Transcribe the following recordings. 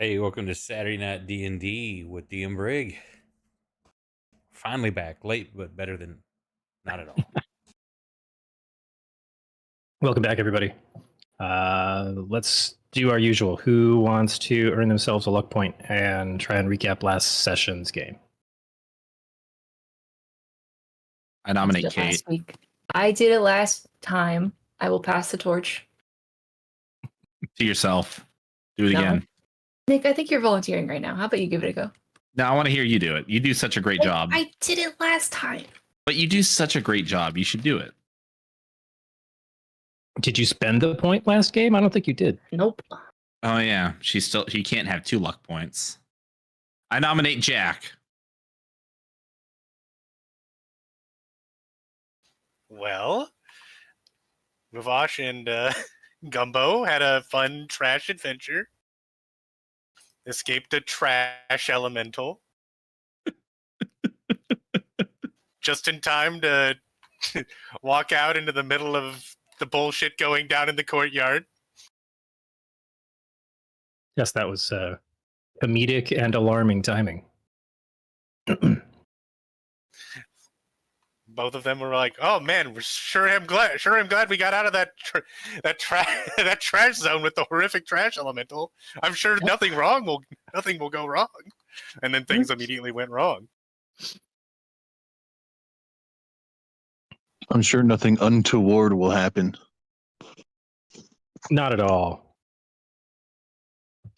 Hey, welcome to Saturday Night D&D with D and Brig. Finally back, late but better than not at all. Welcome back, everybody. Let's do our usual. Who wants to earn themselves a luck point and try and recap last session's game? I nominate Kate. Last week. I did it last time. I will pass the torch. To yourself. Do it No. again. Nick, I think you're volunteering right now. How about you give it a go? No, I want to hear you do it. You do such a great job. I did it last time. But you do such a great job. You should do it. Did you spend the point last game? I don't think you did. Nope. Oh yeah, she can't have 2 luck points. I nominate Jack. Well, Mavash and Gumbo had a fun trash adventure. Escaped a trash elemental. Just in time to walk out into the middle of the bullshit going down in the courtyard. Yes, that was comedic and alarming timing. Both of them were like, "Oh man, we're sure am glad we got out of that trash zone with the horrific trash elemental. I'm sure nothing will go wrong." And then things immediately went wrong. I'm sure nothing untoward will happen. Not at all.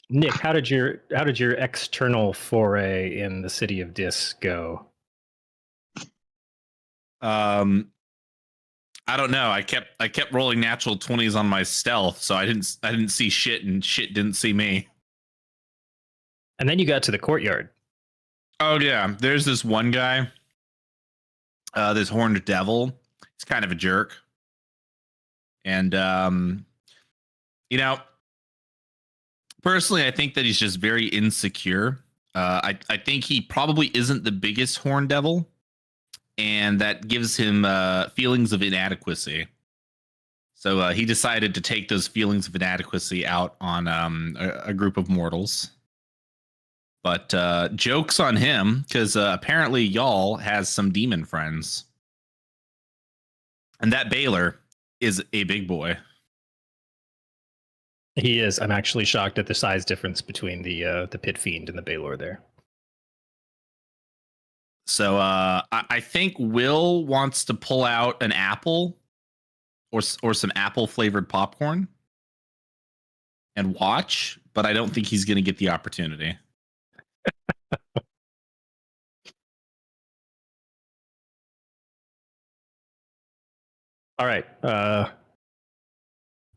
Nick, how did your external foray in the city of Dis go? I don't know. I kept rolling natural 20s on my stealth, so I didn't see shit, and shit didn't see me. And then you got to the courtyard. Oh yeah, there's this one guy, this horned devil. He's kind of a jerk, and personally, I think that he's just very insecure. I think he probably isn't the biggest horned devil, and that gives him feelings of inadequacy. So he decided to take those feelings of inadequacy out on a group of mortals. But joke's on him, because apparently y'all has some demon friends. And that Baylor is a big boy. He is. I'm actually shocked at the size difference between the Pit Fiend and the Baylor there. So I think Will wants to pull out an apple or some apple flavored popcorn and watch, but I don't think he's going to get the opportunity. All right.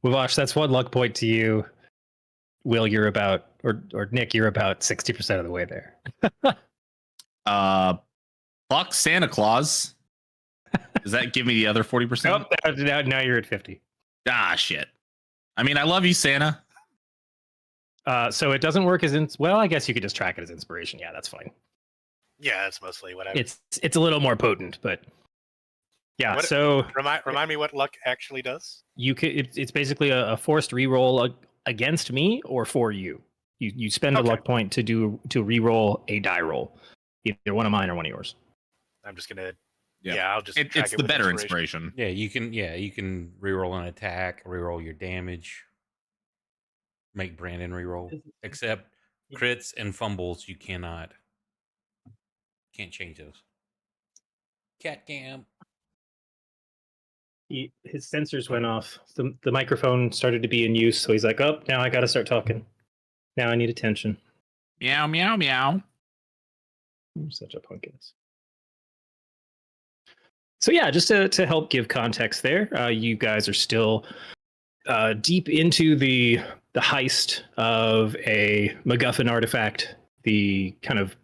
Wavash, that's 1 luck point to you. Will, you're about, or Nick, you're about 60% of the way there. Fuck Santa Claus. Does that give me the other 40%? Nope, now you're at 50. Ah, shit. I mean, I love you, Santa. So it doesn't work as well, I guess you could just track it as inspiration. Yeah, that's fine. Yeah, that's mostly what I. It's a little more potent, but yeah. So remind me what luck actually does. You could. It's basically a forced reroll against me or for you. You spend a luck point to reroll a die roll, either one of mine or one of yours. I'm just gonna. Yeah, I'll just. It's the better inspiration. Yeah, you can reroll an attack, reroll your damage, make Brandon reroll. Except crits and fumbles, you can't change those. Cat cam. His sensors went off. The microphone started to be in use, so he's like, "Oh, now I got to start talking. Now I need attention." Meow, meow, meow. I'm such a punkus. So yeah, just to help give context there, you guys are still deep into the heist of a MacGuffin artifact, the kind of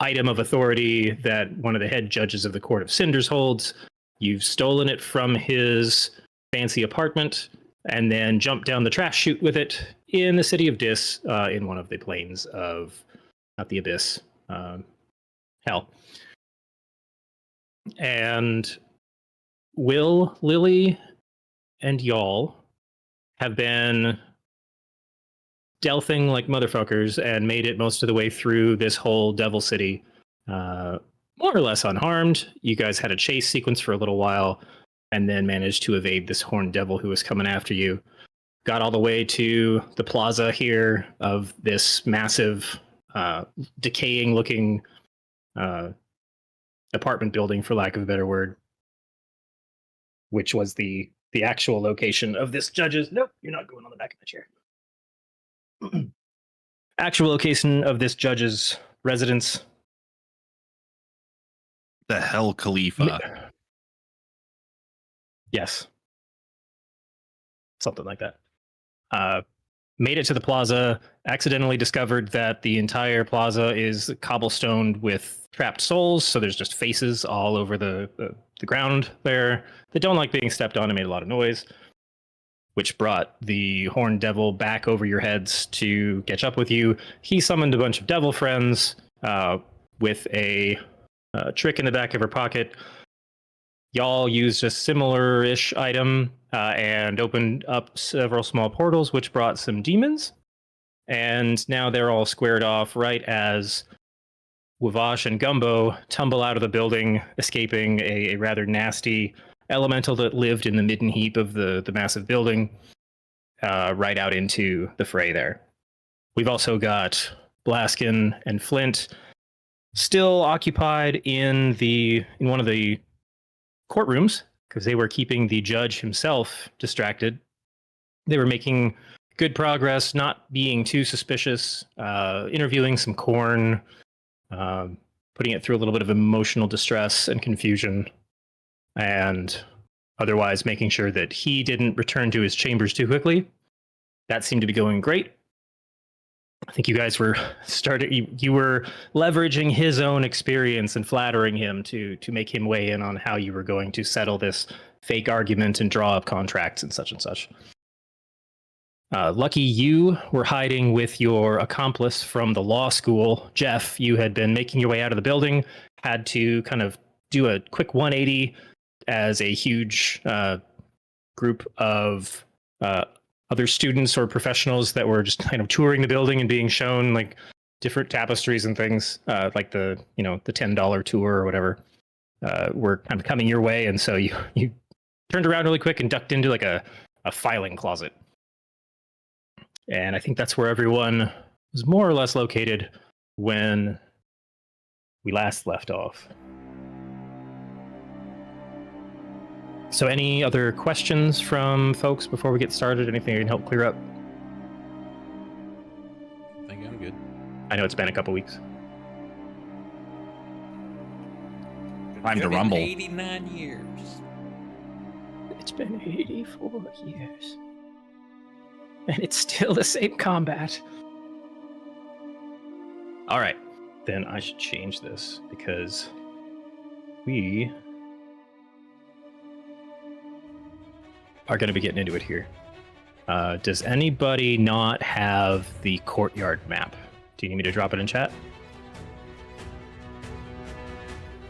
item of authority that one of the head judges of the Court of Cinders holds. You've stolen it from his fancy apartment and then jumped down the trash chute with it in the city of Dis, in one of the planes of, not the abyss, hell. And Will, Lily, and y'all have been stealthing like motherfuckers and made it most of the way through this whole Devil City, more or less unharmed. You guys had a chase sequence for a little while, and then managed to evade this horned devil who was coming after you. Got all the way to the plaza here of this massive, decaying-looking apartment building, for lack of a better word, which was the actual location of this judge's. Nope, you're not going on the back of the chair. Actual location of this judge's residence. The Hell Khalifa. Yes. Something like that. Made it to the plaza, accidentally discovered that the entire plaza is cobblestoned with trapped souls, so there's just faces all over the ground there. They don't like being stepped on and made a lot of noise, which brought the horned devil back over your heads to catch up with you. He summoned a bunch of devil friends with a trick in the back of her pocket. Y'all used a similar-ish item and opened up several small portals, which brought some demons. And now they're all squared off right as Wavash and Gumbo tumble out of the building, escaping a rather nasty elemental that lived in the midden heap of the massive building, right out into the fray there. We've also got Blaskin and Flint still occupied in one of the courtrooms, because they were keeping the judge himself distracted. They were making good progress, not being too suspicious, interviewing some corn, putting it through a little bit of emotional distress and confusion, and otherwise making sure that he didn't return to his chambers too quickly. That seemed to be going great. I think you guys were you were leveraging his own experience and flattering him to make him weigh in on how you were going to settle this fake argument and draw up contracts and such and such. Lucky you were hiding with your accomplice from the law school, Jeff. You had been making your way out of the building, had to kind of do a quick 180 as a huge group of other students or professionals that were just kind of touring the building and being shown like different tapestries and things, like the $10 tour or whatever, were kind of coming your way. And so you turned around really quick and ducked into like a filing closet. And I think that's where everyone was more or less located when we last left off. So any other questions from folks before we get started? Anything I can help clear up? I think I'm good. I know it's been a couple weeks. Time to rumble. 89 years. It's been 84 years. And it's still the same combat. All right. Then I should change this because we are going to be getting into it here. Does anybody not have the courtyard map? Do you need me to drop it in chat?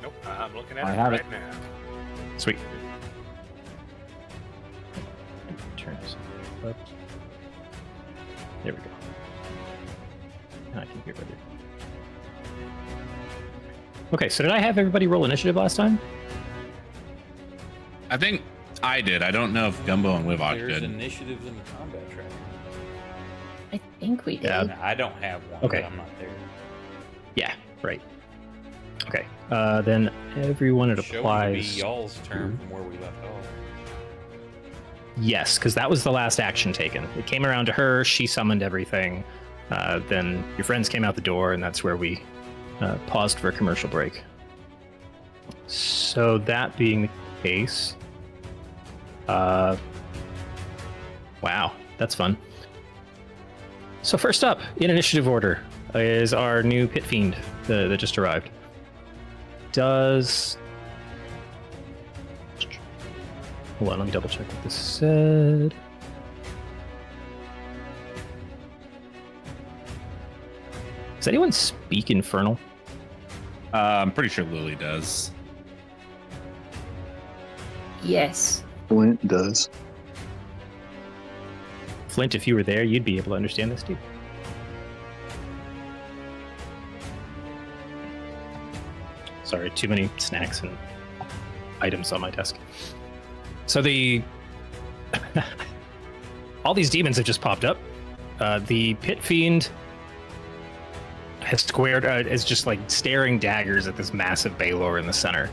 Nope, I'm looking at I it have right it. now. Sweet. Turn this up. There we go. Now I can get rid of it. Okay, so did I have everybody roll initiative last time? I think I did. I don't know if Gumbo and Wivok There's did. initiatives in the combat tracker. I think we did. Yeah. I don't have one. Okay. But I'm not there. Yeah, right. Okay, then everyone it Showing to applies. be y'all's turn from where we left off. Yes, because that was the last action taken. It came around to her. She summoned everything. Then your friends came out the door, and that's where we paused for a commercial break. So that being the case, wow, that's fun. So first up, in initiative order, is our new Pit Fiend that just arrived. Hold on, let me double check what this said. Does anyone speak Infernal? I'm pretty sure Lily does. Yes. Flint does. Flint, if you were there, you'd be able to understand this too. Sorry, too many snacks and items on my desk. So the all these demons have just popped up. The pit fiend has squared, is just like staring daggers at this massive Baylor in the center.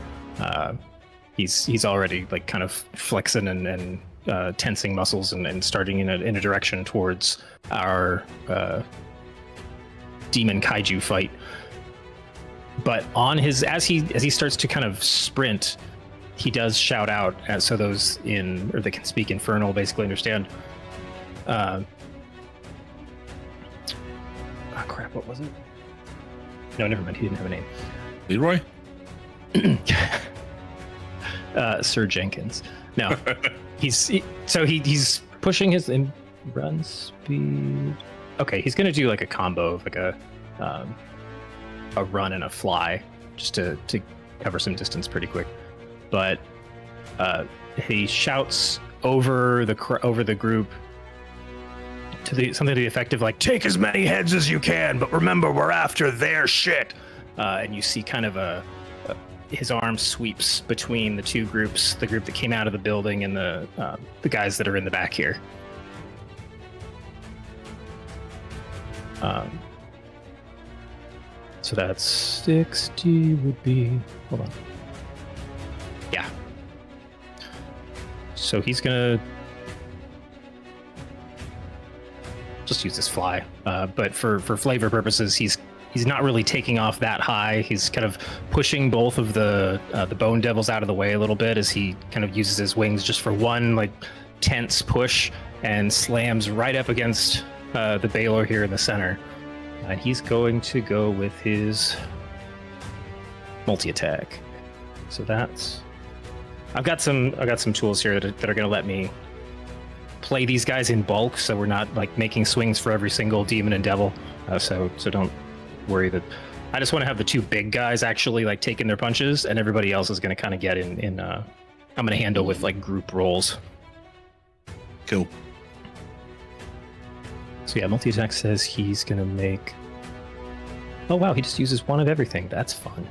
He's already like kind of flexing and tensing muscles and starting in a direction towards our demon kaiju fight. But on his as he starts to kind of sprint, he does shout out, so those that can speak Infernal basically understand. Oh crap! What was it? No, never mind. He didn't have a name. Leroy? Sir Jenkins. No, he's pushing his run speed. Okay, he's gonna do like a combo of like a run and a fly just to cover some distance pretty quick. But he shouts over the group to something to the effect of like, "Take as many heads as you can, but remember, we're after their shit." And you see kind of his arm sweeps between the two groups, the group that came out of the building and the guys that are in the back here. So that's 60 would be, hold on. Yeah. So he's gonna just use this fly. But for flavor purposes, he's not really taking off that high. He's kind of pushing both of the bone devils out of the way a little bit as he kind of uses his wings just for one like tense push and slams right up against the Baylor here in the center. And he's going to go with his multi-attack. So that's I've got some tools here that are going to let me play these guys in bulk, so we're not like making swings for every single demon and devil. So don't worry that I just want to have the two big guys actually like taking their punches, and everybody else is going to kind of get in. I'm going to handle with like group rolls. Cool. So yeah, multi-attack says he's going to make. Oh wow, he just uses one of everything. That's fun.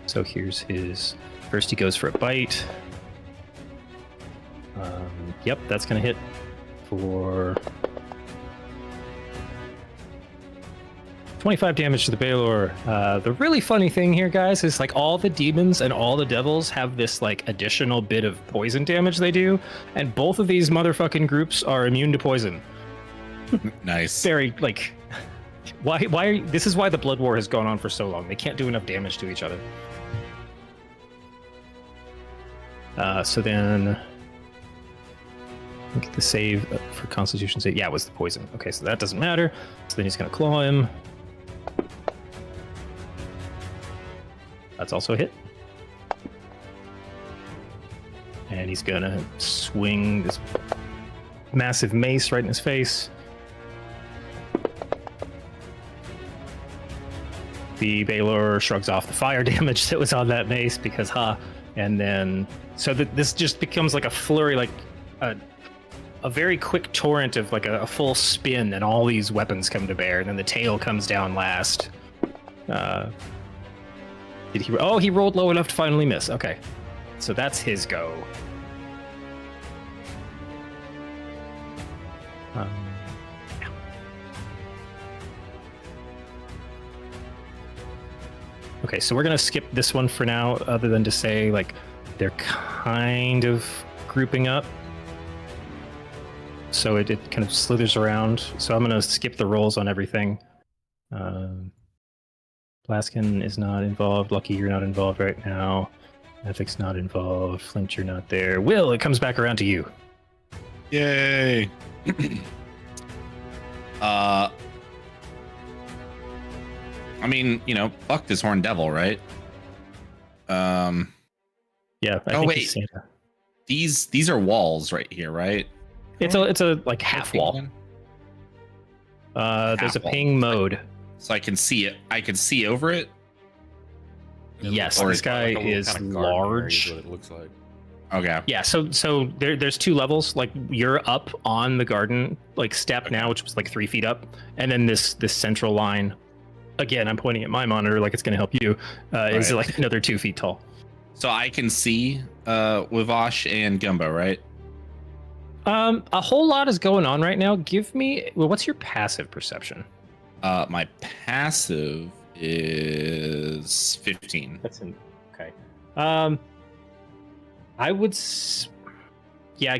So here's his. First, he goes for a bite. Yep, that's going to hit for 25 damage to the Baylor. The really funny thing here, guys, is like all the demons and all the devils have this like additional bit of poison damage they do, and both of these motherfucking groups are immune to poison. Nice. Very like, why are, this is why the blood war has gone on for so long. They can't do enough damage to each other. So then, look at the save for Constitution save. Yeah, it was the poison. Okay, so that doesn't matter. So then he's gonna claw him. That's also a hit. And he's gonna swing this massive mace right in his face. The Baylor shrugs off the fire damage that was on that mace because and then so that this just becomes like a flurry, like a very quick torrent of like a full spin, and all these weapons come to bear, and then the tail comes down last. Did he? Oh, he rolled low enough to finally miss. Okay, so that's his go. Yeah. Okay, so we're gonna skip this one for now, other than to say like they're kind of grouping up. So it kind of slithers around. So I'm gonna skip the rolls on everything. Blaskin is not involved. Lucky, you're not involved right now. Ethic's not involved. Flint, you're not there. Will, it comes back around to you. Yay. I mean, fuck this horned devil, right? Yeah. I think wait. he's Santa. These are walls right here, right? It's a like half wall. There's a ping mode. So I can see it. I can see over it. Yes, Or this guy like a little is kind of garden area large. is what it looks like. Okay. Yeah, so there's two levels. Like you're up on the garden like step now, which was like 3 feet up, and then this central line again, I'm pointing at my monitor like it's going to help you. Is Right. like another 2 feet tall. So I can see Wivash and Gumbo, right? A whole lot is going on right now. Give me, well, what's your passive perception? My passive is 15. That's in, okay. I would, yeah,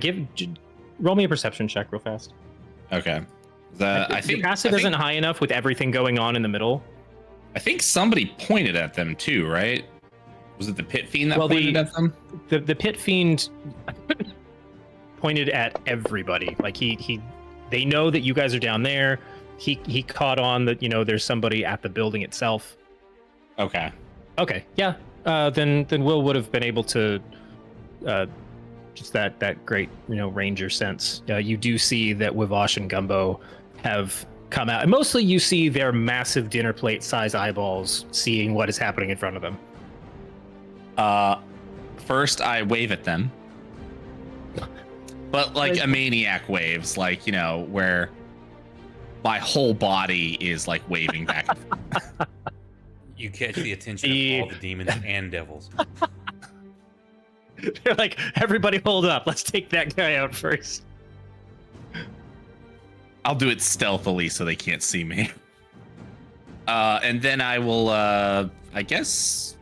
roll me a perception check real fast. Okay. I think your passive isn't high enough with everything going on in the middle. I think somebody pointed at them too, right? Was it the pit fiend that pointed at them? The pit fiend pointed at everybody. Like they know that you guys are down there. He caught on that, there's somebody at the building itself. Okay. Okay, yeah. Then Will would have been able to just that great, ranger sense. You do see that Wivash and Gumbo have come out. And mostly you see their massive dinner plate size eyeballs seeing what is happening in front of them. First I wave at them. But like a maniac waves, like, where my whole body is like waving back. You catch the attention of all the demons and devils. They're like, everybody hold up. Let's take that guy out first. I'll do it stealthily so they can't see me. And then I will, I guess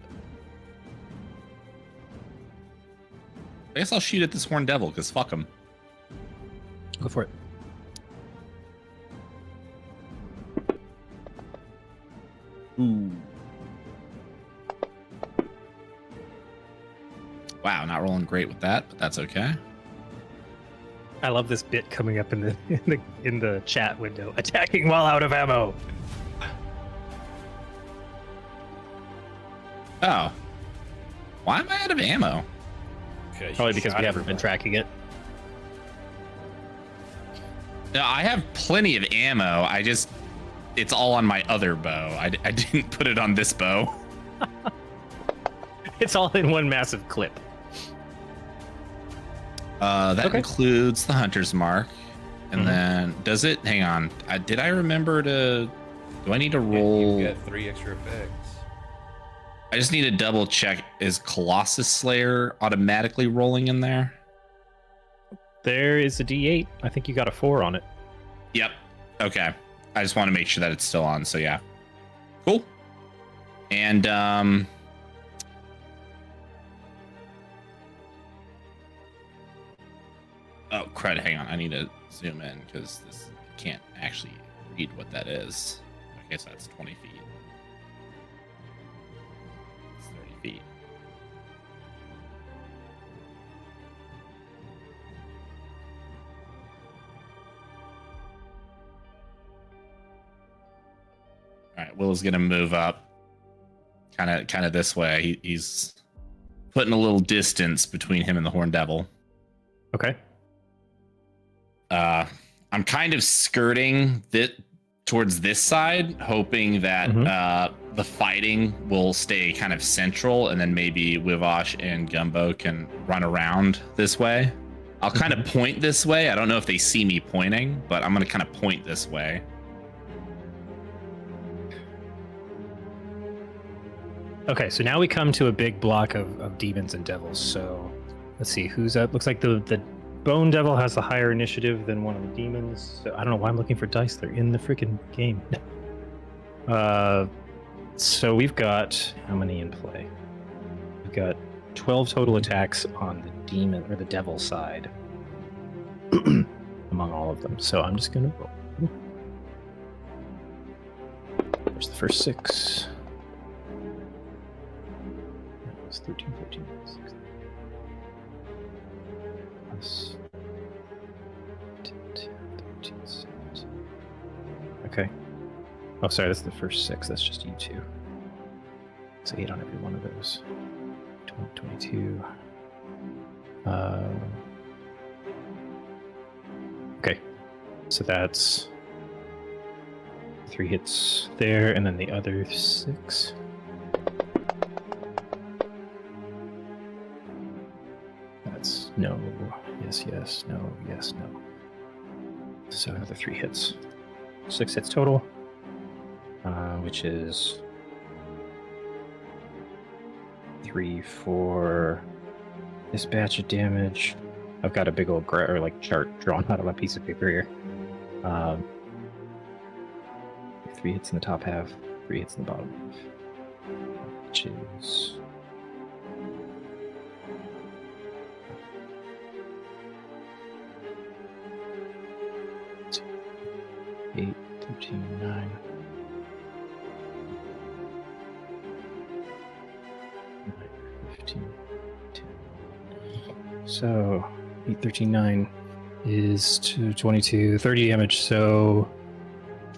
I'll shoot at this horned devil, because fuck him. Go for it. Ooh. Wow, not rolling great with that, but that's okay. I love this bit coming up in the chat window. Attacking while out of ammo. Oh. Why am I out of ammo? Probably because we haven't been tracking it. No, I have plenty of ammo. It's all on my other bow. I didn't put it on this bow. It's all in one massive clip. That includes the hunter's mark. And then does it? Hang on. Did I remember to? Do I need to roll? You've got 3 extra effects. I just need to double check. Is Colossus Slayer automatically rolling in there? There is a D8. I think you got a 4 on it. Yep. Okay. I just want to make sure that it's still on. So yeah. Cool. And oh crud! Hang on. I need to zoom in because this can't actually read what that is. Okay, so that's 20 feet. It's 30 feet. All right, Will is gonna move up, kind of this way. He's putting a little distance between him and the Horned Devil. Okay. I'm kind of skirting towards this side, hoping that the fighting will stay kind of central, and then maybe Wivash and Gumbo can run around this way. I'll kind of point this way. I don't know if they see me pointing, but I'm gonna kind of point this way. Okay, so now we come to a big block of demons and devils. So let's see who's up. Looks like the Bone Devil has a higher initiative than one of the demons. So I don't know why I'm looking for dice. They're in the freaking game. So we've got how many in play? We've got 12 total attacks on the demon or the devil side among all of them. So I'm just gonna roll. There's the first 6. That was 13, 14, 16. Plus 10, 13, 17. Okay. Oh, sorry, that's the first 6. That's just you 2. It's 8 on every one of those. 20, 22. Okay. So that's 3 hits there, and then the other 6. That's no, yes, yes, no, yes, no. So another 3 hits. 6 hits total. which is 3 for this batch of damage. I've got a big old chart drawn out of a piece of paper here. 3 hits in the top half, 3 hits in the bottom half, which is 8, 13, 9. 15, 10. So 8, 13, 9 is 22, 30 damage. So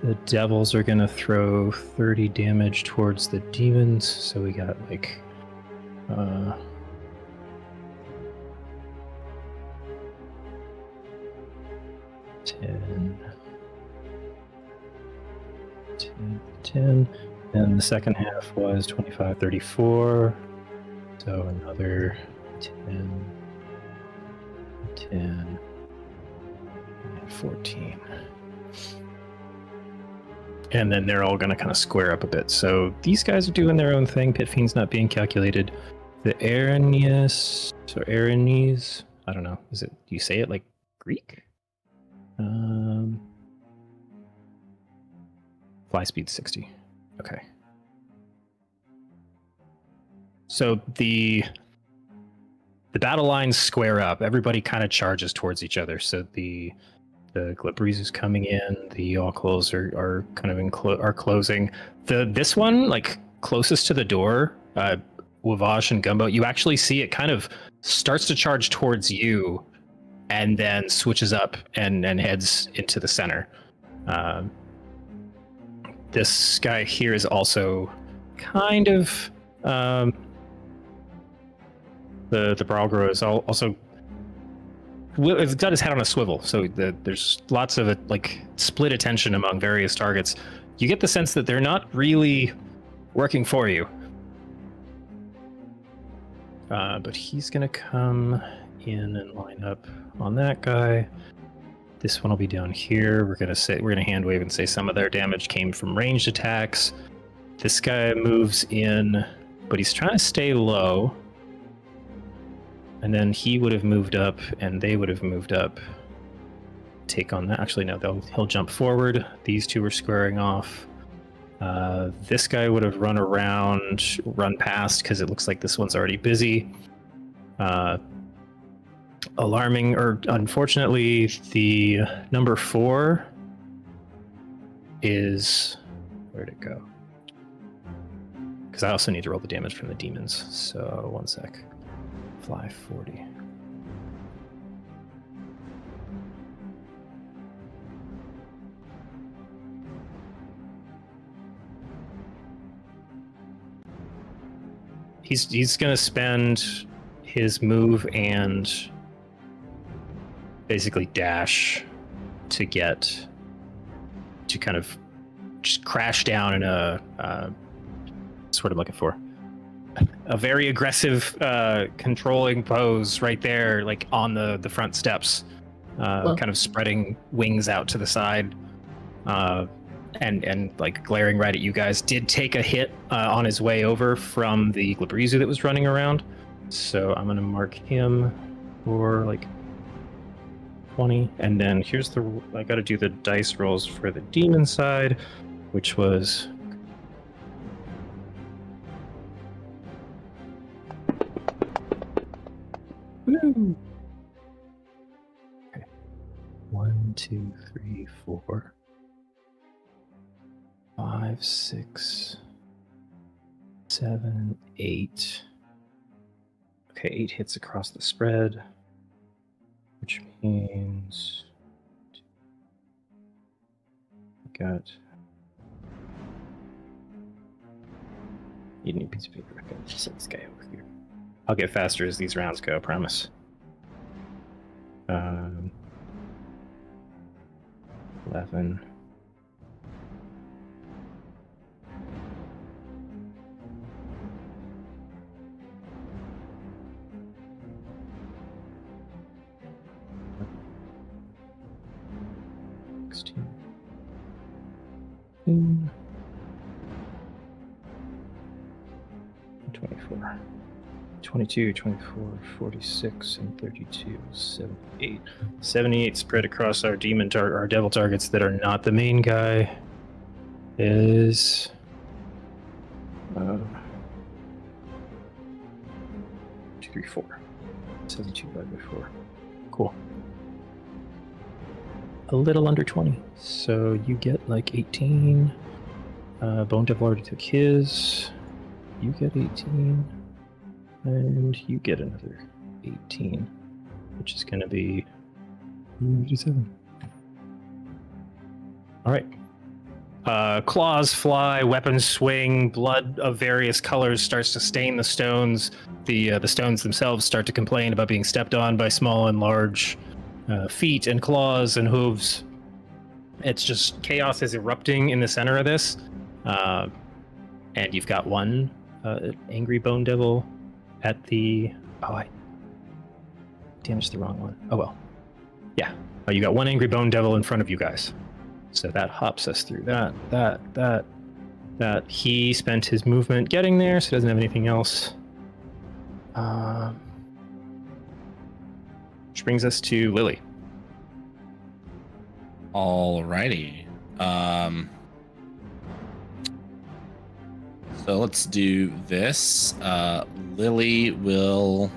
the devils are gonna throw 30 damage towards the demons. So we got like 10, 10, 10. And the second half was 25, 34. So another 10, 10, and 14. And then they're all going to kind of square up a bit. So these guys are doing their own thing. Pit Fiend's not being calculated. The Aranius, or Aranes, I don't know. Is it, do you say it like Greek? Fly speed 60. Okay. So the battle lines square up. Everybody kind of charges towards each other. So the Glibreeze is coming in. The Yawclaws are kind of are closing. This one, like closest to the door, Wavash and Gumbo, you actually see it kind of starts to charge towards you, and then switches up and heads into the center. This guy here is also kind of the Bralgro is also. It's got his head on a swivel, so there's lots of like split attention among various targets. You get the sense that they're not really working for you. But he's gonna come in and line up on that guy. This one will be down here. We're gonna hand wave and say some of their damage came from ranged attacks. This guy moves in, but he's trying to stay low. And then he would have moved up, and they would have moved up. Take on that. Actually, no, he'll jump forward. These two are squaring off. This guy would have run past, because it looks like this one's already busy. Alarming, or unfortunately, the number 4 is... Where'd it go? Because I also need to roll the damage from the demons. So, one sec. Fly 40. He's gonna spend his move and basically dash to get to kind of just crash down in a that's what I'm looking for. A very aggressive, controlling pose right there, like on the front steps, kind of spreading wings out to the side, and like glaring right at you guys. Did take a hit on his way over from the Glibreeze that was running around, so I'm gonna mark him for like 20, and then here's I got to do the dice rolls for the demon side, which was. Woo. Okay. 1, 2, 3, 4, 5, 6, 7, 8. Okay, 8 hits across the spread, which means got. You need a piece of paper. I can set this guy over here. I'll get faster as these rounds go, I promise. 11. 24. 22, 24, 46, and 32, 78. 78 spread across our our devil targets that are not the main guy is 2, 3, 4. 72 divided by 4. Cool. A little under 20. So you get like 18. Bone Devil already took his. You get 18. And you get another 18, which is going to be 87. All right. Claws fly, weapons swing, blood of various colors starts to stain the stones. The stones themselves start to complain about being stepped on by small and large feet and claws and hooves. It's just chaos is erupting in the center of this. And you've got one angry bone devil at the... Oh, I damaged the wrong one. Oh, well. Yeah. Oh, you got one angry bone devil in front of you guys. So that hops us through that. He spent his movement getting there, so he doesn't have anything else. Which brings us to Lily. Alrighty. So let's do this. Lily will...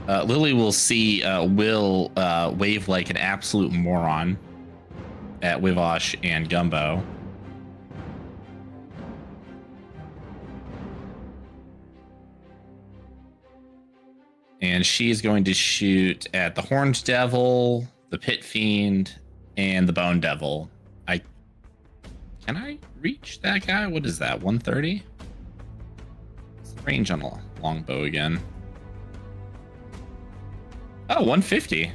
Lily will see Will wave like an absolute moron at Wivosh and Gumbo. And she's going to shoot at the Horned Devil, the Pit Fiend, and the Bone Devil. Can I reach that guy? What is that, 130? What's the range on a longbow again? Oh, 150.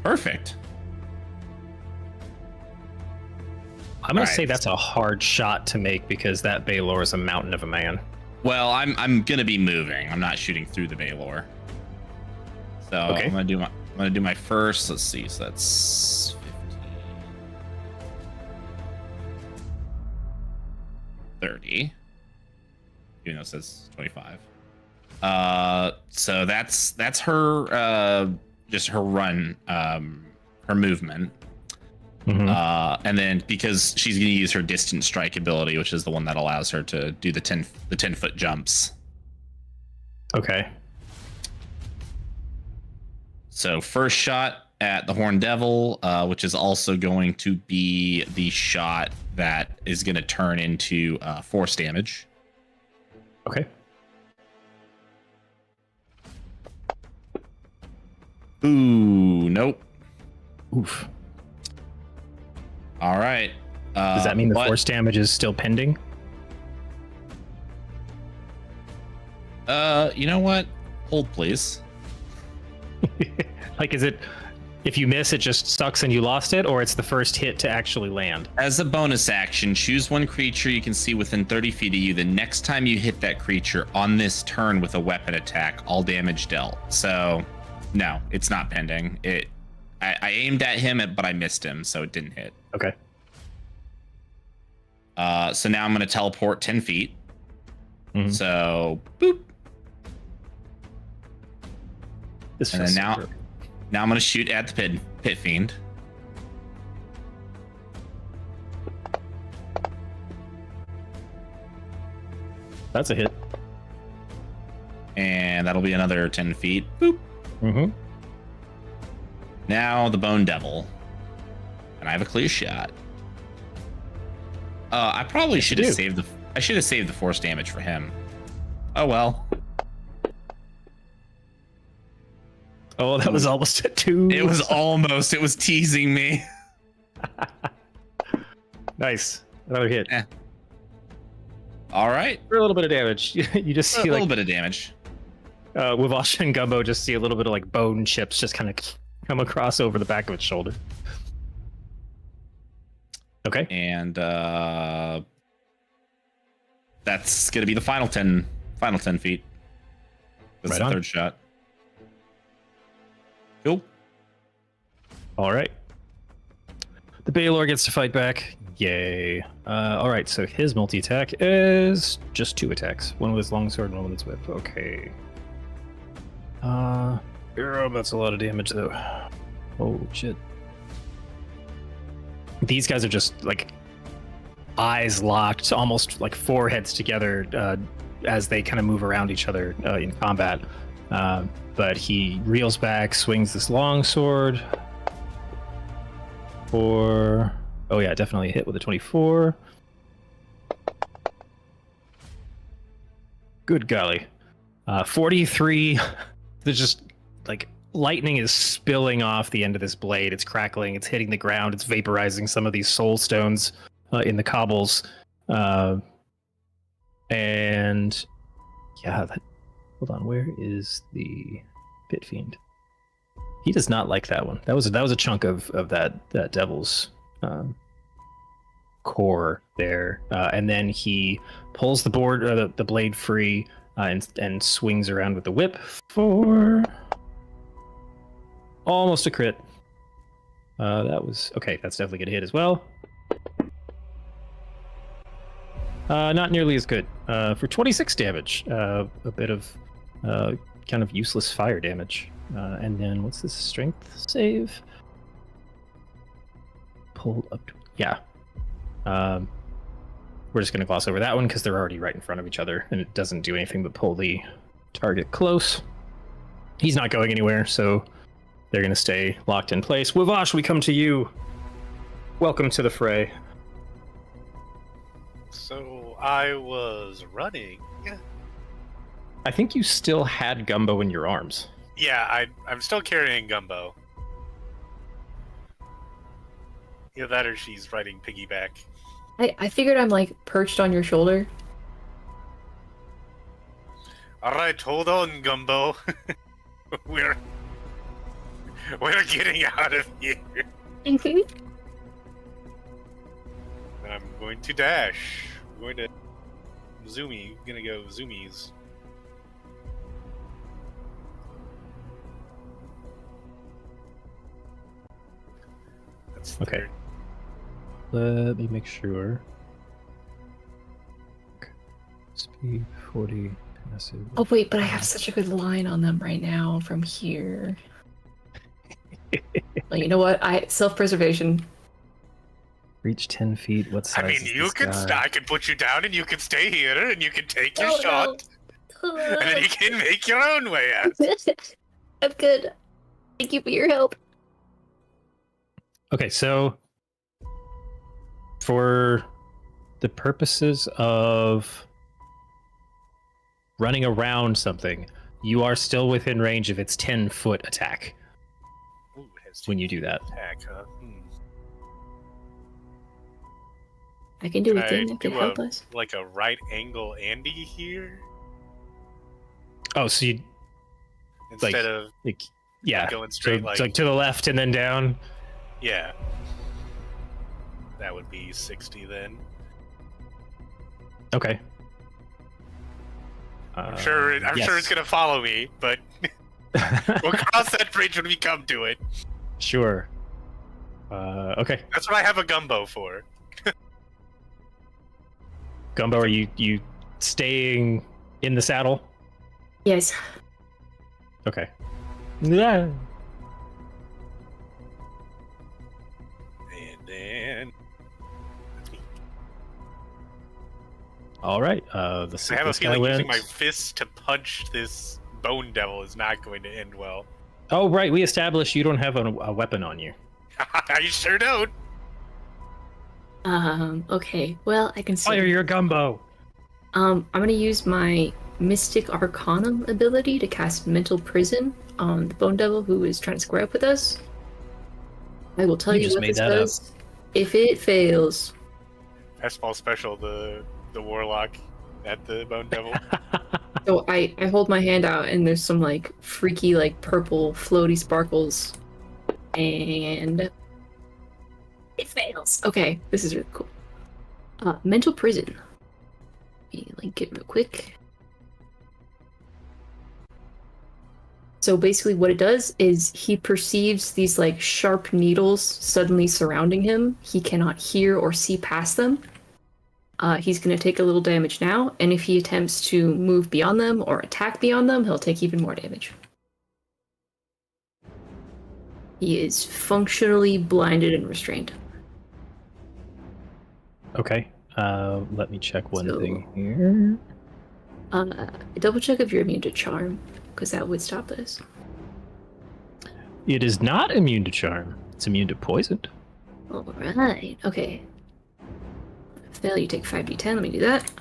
Perfect. I'm going to say that's a hard shot to make because that Baylor is a mountain of a man. Well, I'm going to be moving. I'm not shooting through the Baylor. So okay. I'm going to do my first. Let's see. So that's 30. Even though it says 25. So that's her just her run, her movement. Mm-hmm. And then because she's going to use her distant strike ability, which is the one that allows her to do the 10-foot jumps. Okay. So first shot at the Horned Devil, which is also going to be the shot that is going to turn into force damage. Okay. Ooh, nope. Oof. All right. Does that mean the force damage is still pending? You know what? Hold, please. Like, is it, if you miss, it just sucks and you lost it, or it's the first hit to actually land? As a bonus action, choose one creature you can see within 30 feet of you. The next time you hit that creature on this turn with a weapon attack, all damage dealt. So, no, it's not pending. I aimed at him, but I missed him, so it didn't hit. Okay. So now I'm going to teleport 10 feet. Mm-hmm. So, boop. This and then now I'm going to shoot at the pit fiend. That's a hit. And that'll be another 10 feet. Boop. Mm-hmm. Now the Bone Devil. And I have a clear shot. I probably should have saved the force damage for him. Oh well. Oh, that was almost a 2. It was almost. It was teasing me. Nice. Another hit. All right. For a little bit of damage. You just see a little bit of damage. Wivosh and Gumbo just see a little bit of like bone chips just kind of come across over the back of its shoulder. Okay. And that's gonna be the final 10 feet. That's the third shot. Cool. All right. The Baylor gets to fight back. Yay. All right, so his multi-attack is just 2 attacks. One with his longsword and one with his whip. Okay. That's a lot of damage, though. Oh, shit. These guys are just, like, eyes locked, almost like foreheads together as they kind of move around each other in combat. But he reels back, swings this longsword for... Oh yeah, definitely a hit with a 24. Good golly. 43. There's just like lightning is spilling off the end of this blade. It's crackling, it's hitting the ground, it's vaporizing some of these soul stones in the cobbles. And yeah, hold on, where is the Pit Fiend? He does not like that one. That was a chunk of that devil's core there, and then he pulls the blade free and swings around with the whip for almost a crit. That was okay. That's definitely gonna hit as well. Not nearly as good. For 26 damage. A bit of kind of useless fire damage. And then what's this strength save? Pulled up. Yeah. We're just going to gloss over that one because they're already right in front of each other, and it doesn't do anything but pull the target close. He's not going anywhere, so they're going to stay locked in place. Wavash, we come to you. Welcome to the fray. So I was running. I think you still had Gumbo in your arms. Yeah, I'm still carrying Gumbo. Either that or she's riding piggyback. I figured I'm like perched on your shoulder. Alright, hold on, Gumbo. We're getting out of here. I'm going to dash. I'm going to gonna go zoomies. That's Okay. third. Let me make sure. Okay. Speed 40, passive. Oh wait, but I have such a good line on them right now from here. Well, you know what? Self-preservation. Reach 10 feet. What size? I mean, is you this can. guy? I can put you down, and you can stay here, and you can take your Oh, shot, no. and then you can make your own way out. I'm good. Thank you for your help. Okay, so for the purposes of running around something, you are still within range of its 10-foot attack Ooh, it has when you do that. attack, huh? I can do a Can I thing that could do help us. Like a right angle Andy here Oh, so you instead of like yeah, going so straight it's like to the left and then down. yeah. That would be 60 then. Okay. I'm sure it's gonna follow me, but we'll cross that bridge when we come to it. Sure. Okay. That's what I have a Gumbo for. Gumbo, are you staying in the saddle? Yes. Okay. Yeah. And then All right. I This have a guy feeling using my wins. fist to punch this bone devil is not going to end well. Oh, right. We established you don't have a weapon on you. I sure don't. Okay. Well, I can see. Fire your Gumbo. I'm gonna use my Mystic Arcanum ability to cast Mental Prison on the Bone Devil who is trying to square up with us. I will tell You you just what made this that does. If it fails, Fastball special, the warlock at the bone devil. so I hold my hand out and there's some like freaky like purple floaty sparkles, and it fails. Okay, this is really cool. Mental Prison. Let me link it real quick. So basically what it does is he perceives these like sharp needles suddenly surrounding him. He cannot hear or see past them. He's going to take a little damage now, and if he attempts to move beyond them or attack beyond them, he'll take even more damage. He is functionally blinded and restrained. Okay. Let me check one thing here. Double check if you're immune to charm, because that would stop this. It is not immune to charm. It's immune to poison. All right. Okay. Fail, you take 5d10. Let me do that.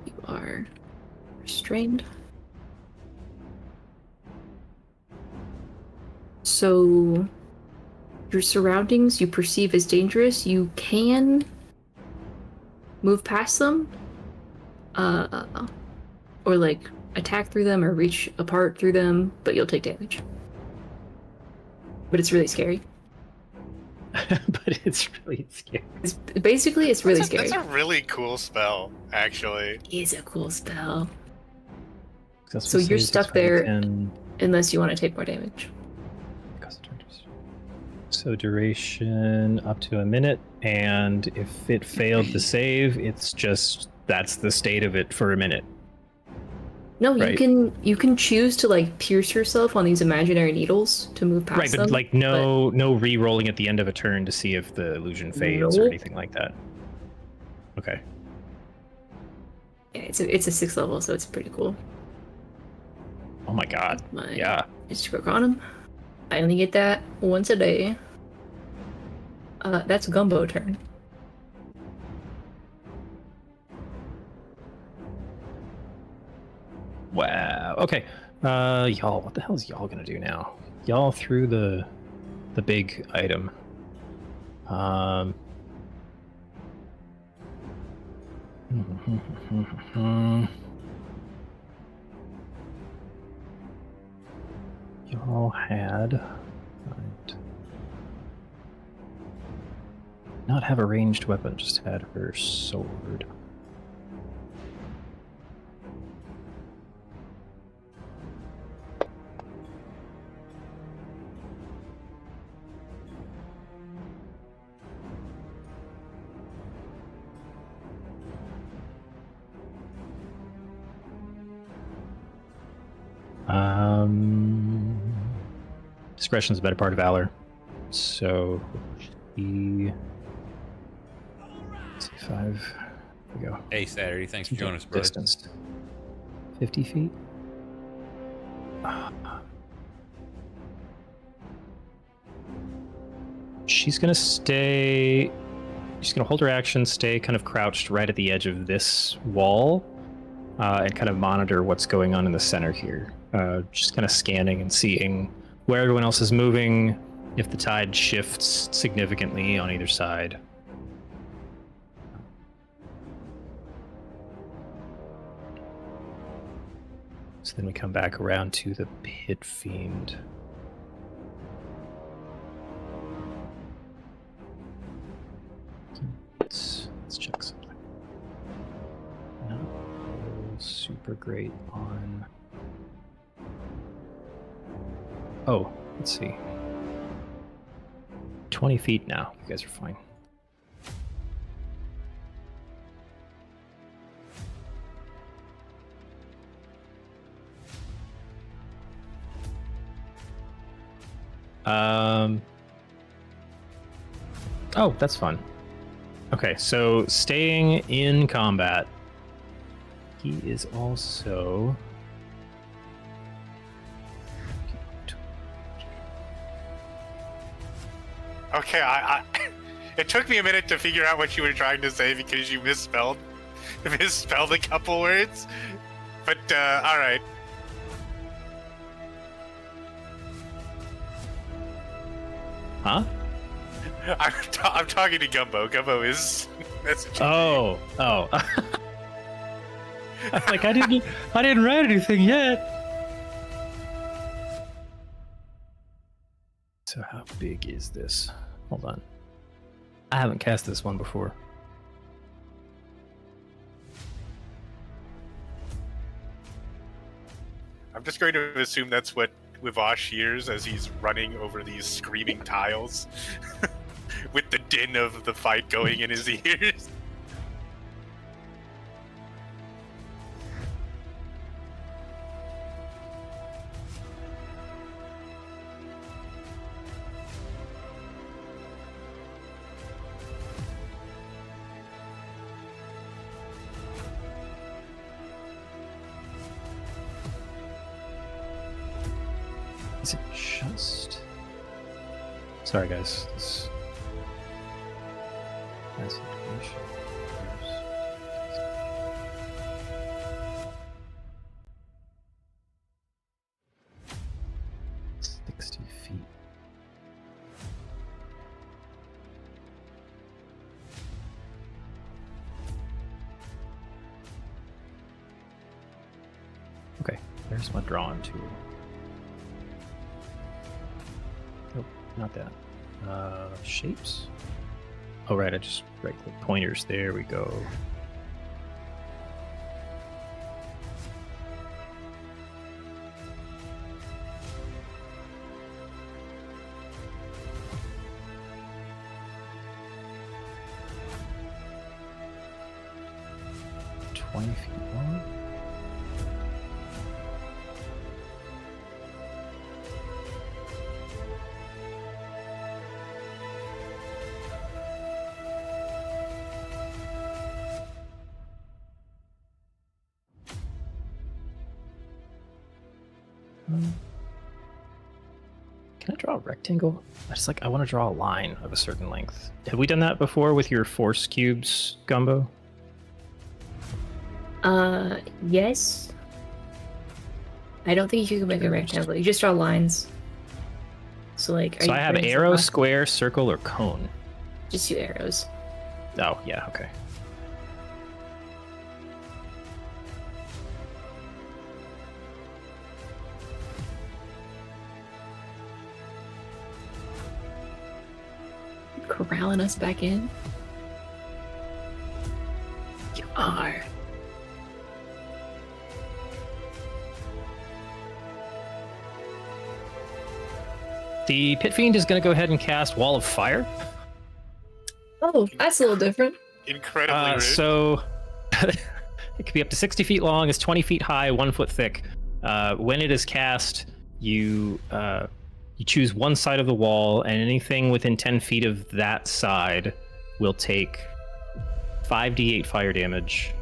You are restrained. So, your surroundings you perceive as dangerous, you can move past them, or like attack through them or reach apart through them, but you'll take damage. But it's really scary. But it's really scary. It's really scary. That's a really cool spell, actually. It is a cool spell. Successful So you're save, stuck 6, there 10. unless you want to take more damage. So duration up to a minute, and if it failed the save, it's just that's the state of it for a minute. No, Right. you can choose to like pierce yourself on these imaginary needles to move past Right, them. but like no re-rolling at the end of a turn to see if the illusion fails or Nope. anything like that. Okay. Yeah, it's a 6th level, so it's pretty cool. Oh my god. My Yeah. Stroke on him. I only get that once a day. That's Gumbo turn. Wow. Okay. Y'all, what the hell is y'all gonna do now? Y'all threw the big item. Y'all had not have a ranged weapon, just had her sword. Discretion's the better part of valor. So she. Let's see, 5. There we go. Hey, Saturday. Thanks for joining us, brother. Distance. 50 feet. She's gonna stay. She's gonna hold her action, stay kind of crouched right at the edge of this wall, and kind of monitor what's going on in the center here. Just kind of scanning and seeing where everyone else is moving, if the tide shifts significantly on either side. So then we come back around to the Pit Fiend. Let's check something. Not super great on. Oh, let's see. 20 feet now. You guys are fine. Oh, that's fun. Okay, so staying in combat. He is also. Okay, I it took me a minute to figure out what you were trying to say because you misspelled a couple words. But all right. Huh? I'm talking to Gumbo. Gumbo is messaging. Oh. I'm like, I didn't write anything yet. So how big is this? Hold on. I haven't cast this one before. I'm just going to assume that's what Wivosh hears as he's running over these screaming tiles with the din of the fight going in his ears. Is it just... Sorry, guys. This... That's information. 60 feet. Okay, there's my drawing tool. Nope, not that. Shapes? Oh, right, I just right-click pointers. There we go. $20 feet long. Can I draw a rectangle? I want to draw a line of a certain length. Have we done that before with your force cubes, Gumbo? Yes. I don't think you can make a rectangle. You just draw lines. So like, So I have arrow, square, circle, or cone. Just do arrows. Oh, yeah, okay. Corralling us back in? You are. The Pit Fiend is going to go ahead and cast Wall of Fire. Oh, that's a little different. Incredibly rude. So it can be up to 60 feet long, it's 20 feet high, 1 foot thick. When it is cast, you choose one side of the wall, and anything within 10 feet of that side will take 5d8 fire damage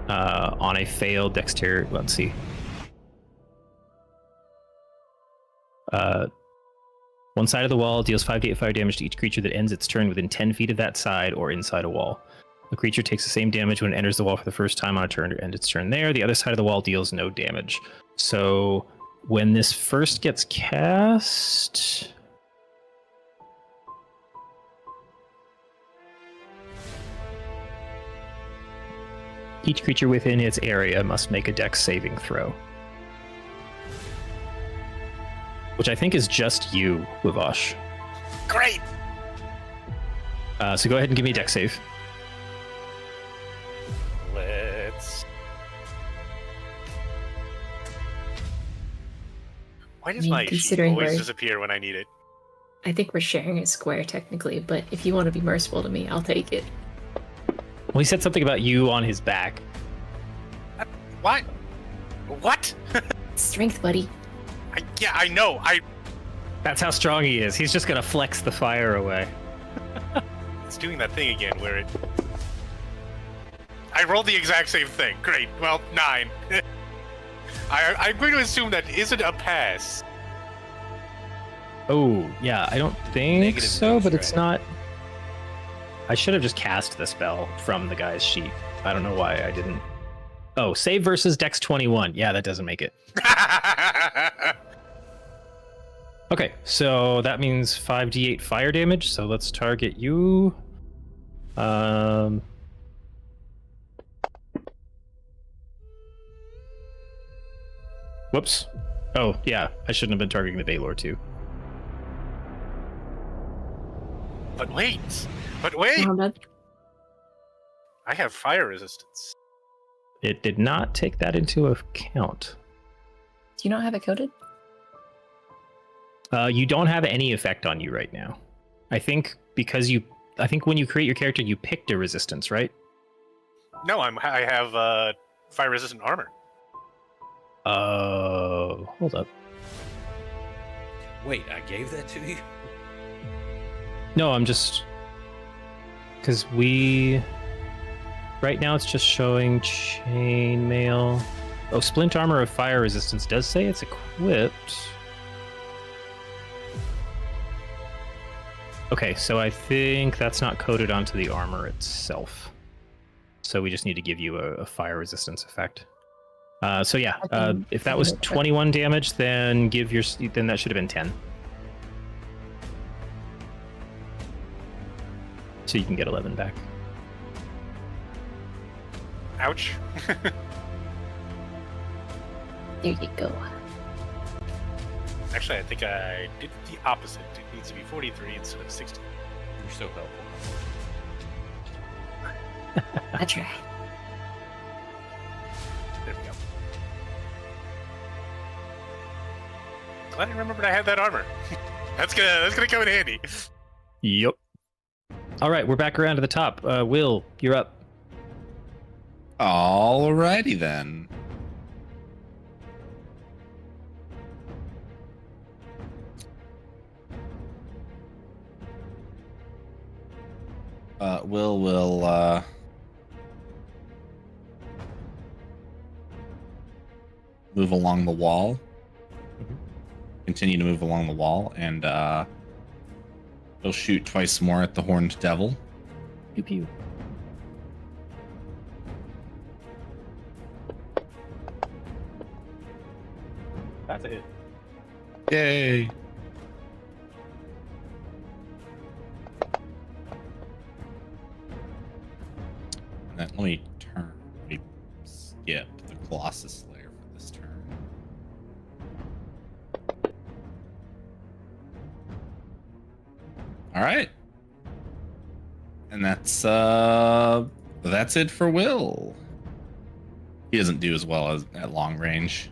on a failed dexterity. Let's see. One side of the wall deals 5d8 fire damage to each creature that ends its turn within 10 feet of that side or inside a wall. The creature takes the same damage when it enters the wall for the first time on a turn to end its turn there. The other side of the wall deals no damage. So when this first gets cast... Each creature within its area must make a dex saving throw. Which I think is just you, Wivosh. Great! So go ahead and give me a dex save. Let's... Why does I mean, my sheet considering always we're- disappear when I need it? I think we're sharing a square technically, but if you want to be merciful to me, I'll take it. Well, he said something about you on his back. What? What? Strength, buddy. Yeah, I know. That's how strong he is. He's just gonna flex the fire away. It's doing that thing again where it... I rolled the exact same thing. Great. Well, 9. I'm going to assume that isn't a pass. Oh, yeah, I don't think Negative so, boost, but it's right? not... I should have just cast the spell from the guy's sheet. I don't know why I didn't. Oh, save versus Dex 21. Yeah, that doesn't make it. Okay, so that means 5d8 fire damage, so let's target you. Whoops. Oh, yeah, I shouldn't have been targeting the Baylor too. But wait. Oh, that- I have fire resistance. It did not take that into account. Do you not have it coded? You don't have any effect on you right now. I think when you create your character, you picked a resistance, right? No, I have fire resistant armor. Hold up. Wait, I gave that to you? No, I'm just because right now it's just showing chainmail. Oh, splint armor of fire resistance does say it's equipped. Okay, so I think that's not coded onto the armor itself. So we just need to give you a fire resistance effect. So yeah, if that was 21 damage, then then that should have been 10. So you can get 11 back. Ouch. There you go. Actually, I think I did the opposite. It needs to be 43 instead of 60. You're so helpful. That's right. There we go. Glad I remembered I had that armor. That's gonna come in handy. Yep. All right, we're back around to the top. Will, you're up. Alrighty then. Will move along the wall. Continue to move along the wall, and he'll shoot twice more at the horned devil. Pew pew. That's a hit. Yay! Let me skip the Colossus Slayer for this turn. All right, and that's it for Will. He doesn't do as well as at long range.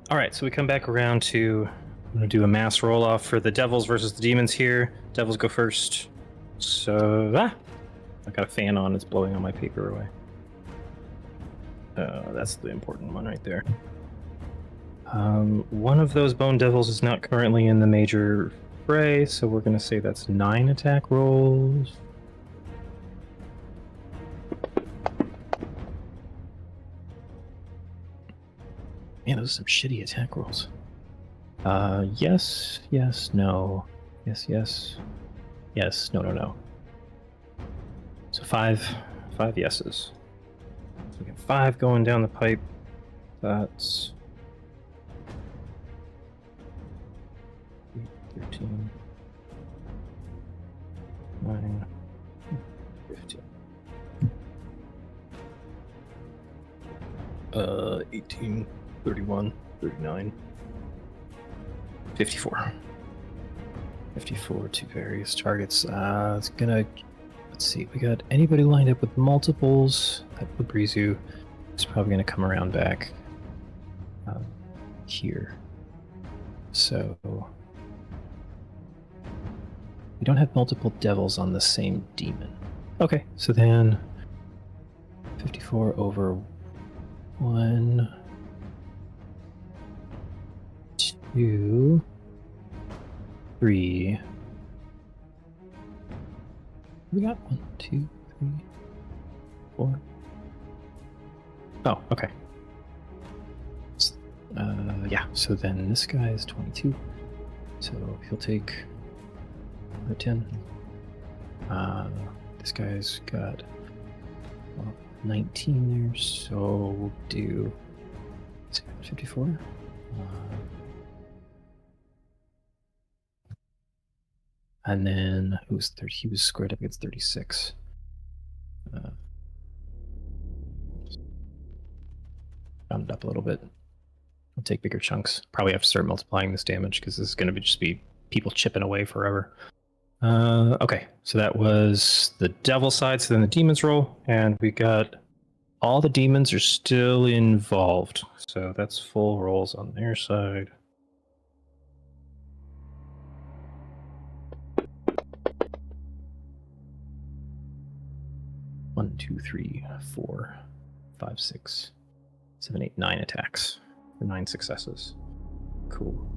All right, so we come back around to I'm gonna do a mass roll off for the devils versus the demons here. Devils go first. So I got a fan on. It's blowing all my paper away. That's the important one right there. One of those bone devils is not currently in the major fray, so we're gonna say that's 9 attack rolls. Man, those are some shitty attack rolls. Yes, no. Yes, no. So five yeses. So we got 5 going down the pipe. That's 13, 9, 15. 18, 31, 39, 54. 54 to various targets. It's gonna. Let's see. We got anybody lined up with multiples? That Fabrizu is probably gonna come around back here. So we don't have multiple devils on the same demon. Okay, so then 54 over 1, 2, 3. We got 1, 2, 3, 4. Oh, okay. Yeah, so then this guy is 22. So he'll take another 10. This guy's got 19 there, so we'll do 54. And then it was 30. He was squared up against 36. Round it up a little bit. I'll take bigger chunks. Probably have to start multiplying this damage because this is going to just be people chipping away forever. Okay, so that was the devil side. So then the demons roll, and we got all the demons are still involved. So that's full rolls on their side. One, two, three, 4, 5, 6, 7, 8, 9 attacks. 9 successes. Cool.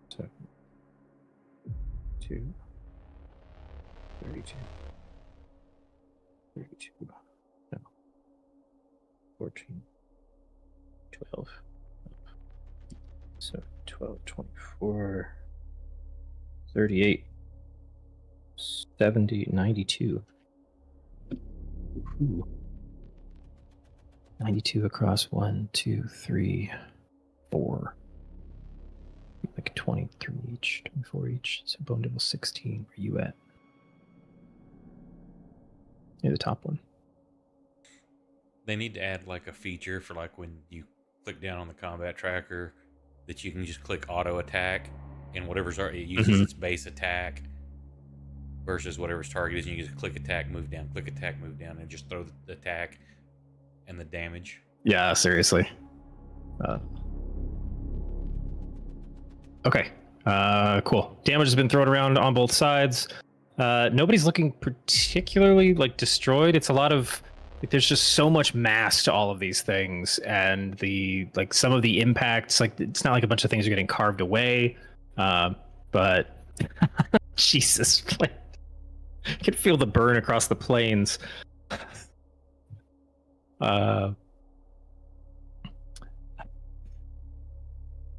So, 2, 32, 32, no, 14, 12. So 12, 24, 38, 70, 92. Ooh. 92 across 1, 2, 3, 4. Like 23 each, 24 each. So Bone Devil 16. Where you at? You're the top one. They need to add like a feature for like when you click down on the combat tracker that you can just click auto attack and whatever's it uses its base attack versus whatever's target is. And you just click attack, move down, and just throw the attack and the damage. Yeah, seriously. Okay. Cool. Damage has been thrown around on both sides. Nobody's looking particularly like destroyed. It's a lot of like, there's just so much mass to all of these things, and the like some of the impacts, like it's not like a bunch of things are getting carved away, but Jesus, like, I can feel the burn across the plains.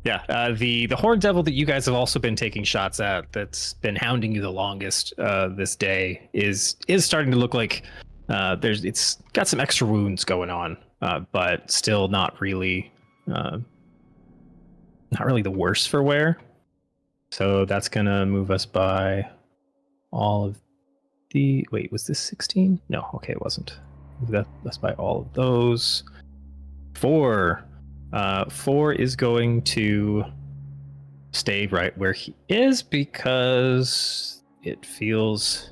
Yeah, the Horned Devil that you guys have also been taking shots at, that's been hounding you the longest this day, is starting to look like it's got some extra wounds going on, but still not really the worst for wear. So that's gonna move us by all of the. Wait, was this 16? No, okay, it wasn't. That's by all of those. 4. 4 is going to stay right where he is because it feels.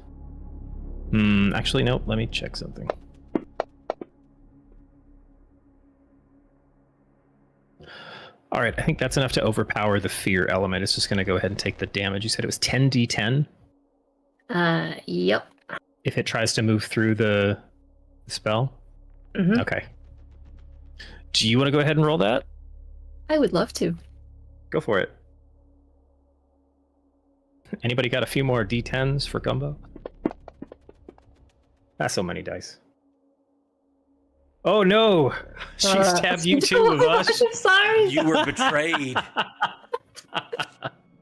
Actually, no. Let me check something. All right, I think that's enough to overpower the fear element. It's just going to go ahead and take the damage. You said it was 10d10. Yep. If it tries to move through the spell. Mm-hmm. Okay. Do you want to go ahead and roll that? I would love to. Go for it. Anybody got a few more d10s for Gumbo? That's so many dice. Oh no! She stabbed you too, Avash. I'm sorry. You were betrayed.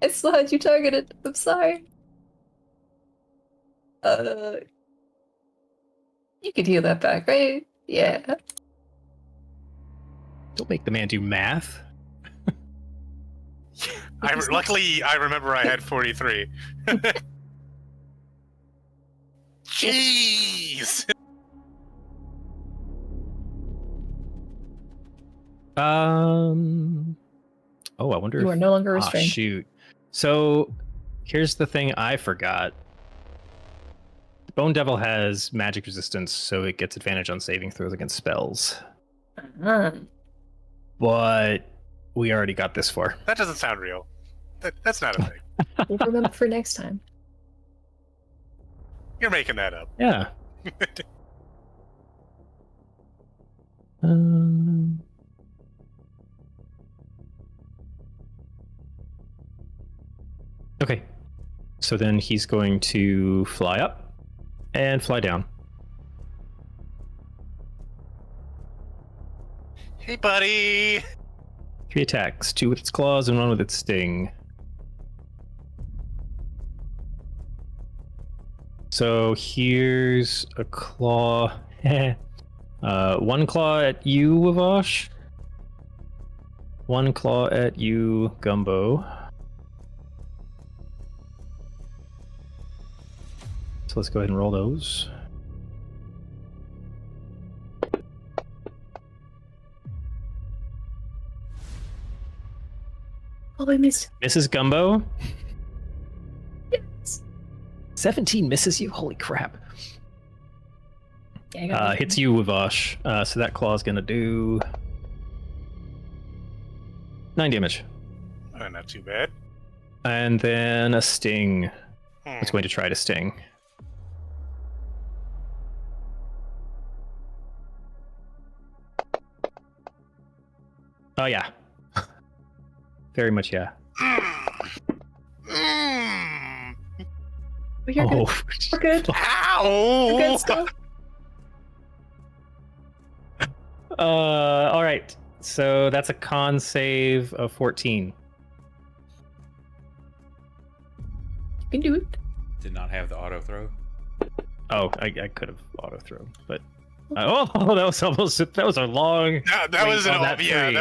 I still had you targeted. I'm sorry. You could heal that back, right? Yeah. Don't make the man do math. Luckily, I remember I had 43. Jeez. Oh, I wonder You if... are no longer Ah, restrained. shoot. So, here's the thing I forgot. Bone Devil has magic resistance, so it gets advantage on saving throws against spells. But we already got this far. That doesn't sound real. That's not a thing. We'll remember for next time. You're making that up. Yeah. Okay. So then he's going to fly up and fly down. Hey, buddy. 3 attacks, 2 with its claws and 1 with its sting. So here's a claw. 1 claw at you, Wavosh. 1 claw at you, Gumbo. So let's go ahead and roll those. Oh, I missed. Mrs. Gumbo. Yes. 17 misses you. Holy crap. Yeah, I got Hits you, Wavosh. So that claw is going to do 9 damage. Not too bad. And then a sting. Hmm. It's going to try to sting. Oh, yeah. Very much, yeah. Mm. But you're good. We're good. Ow! We're good still. All right. So that's a con save of 14. You can do it. Did not have the auto throw. Oh, I could have auto thrown, but oh, that was a long. That was wait an on that yeah. three.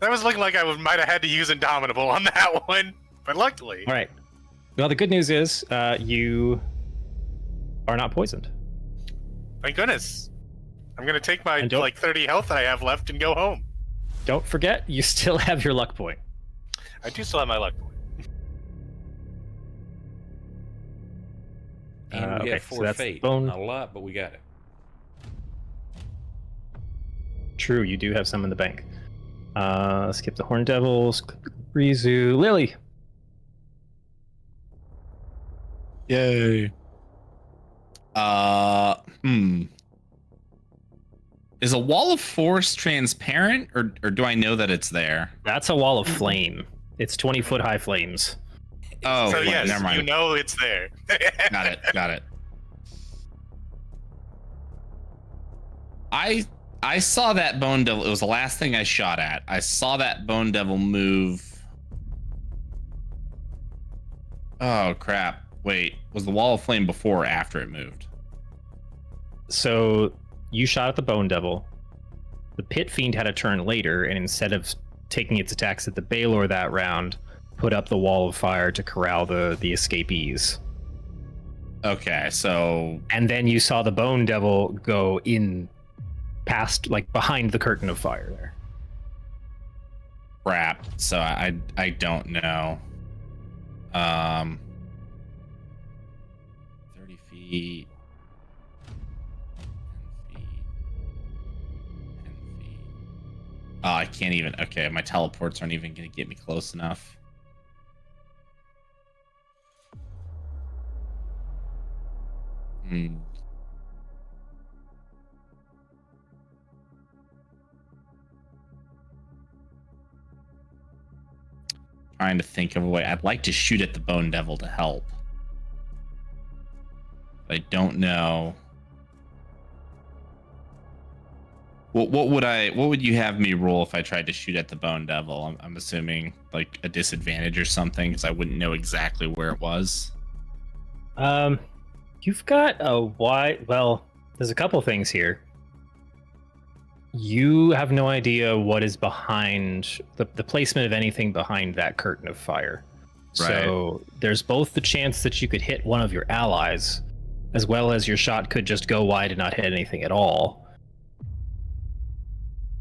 That was looking like I might have had to use Indomitable on that one, but luckily. All right. Well, the good news is you are not poisoned. Thank goodness. I'm gonna take my And don't- like 30 health that I have left and go home. Don't forget, you still have your luck point. I do still have my luck point. And we okay, have so 4 that's fate. bone- Not a lot, but we got it. True, you do have some in the bank. Skip the Horn Devils, Rizu, Lily. Yay. Is a wall of force transparent, or do I know that it's there? That's a wall of flame. It's 20-foot high flames. Oh, So wait, yes, never mind. you know it's there. Got it. I saw that bone devil. It was the last thing I shot at. I saw that bone devil move. Oh crap! Wait, was the wall of flame before or after it moved? So you shot at the Bone Devil. The Pit Fiend had a turn later, and instead of taking its attacks at the Baylor that round, put up the wall of fire to corral the escapees. Okay, so And then you saw the Bone Devil go in past, like behind the curtain of fire there. crap. So I don't know. 30 feet. 10 feet. 10 feet. Oh, I can't even. Okay, my teleports aren't even going to get me close enough. Hmm. Trying to think of a way. I'd like to shoot at the Bone Devil to help. But I don't know. What would you have me roll if I tried to shoot at the Bone Devil? I'm assuming like a disadvantage or something because I wouldn't know exactly where it was. You've got a wide. Well, there's a couple things here. You have no idea what is behind the placement of anything behind that curtain of fire. So there's both the chance that you could hit one of your allies, as well as your shot could just go wide and not hit anything at all.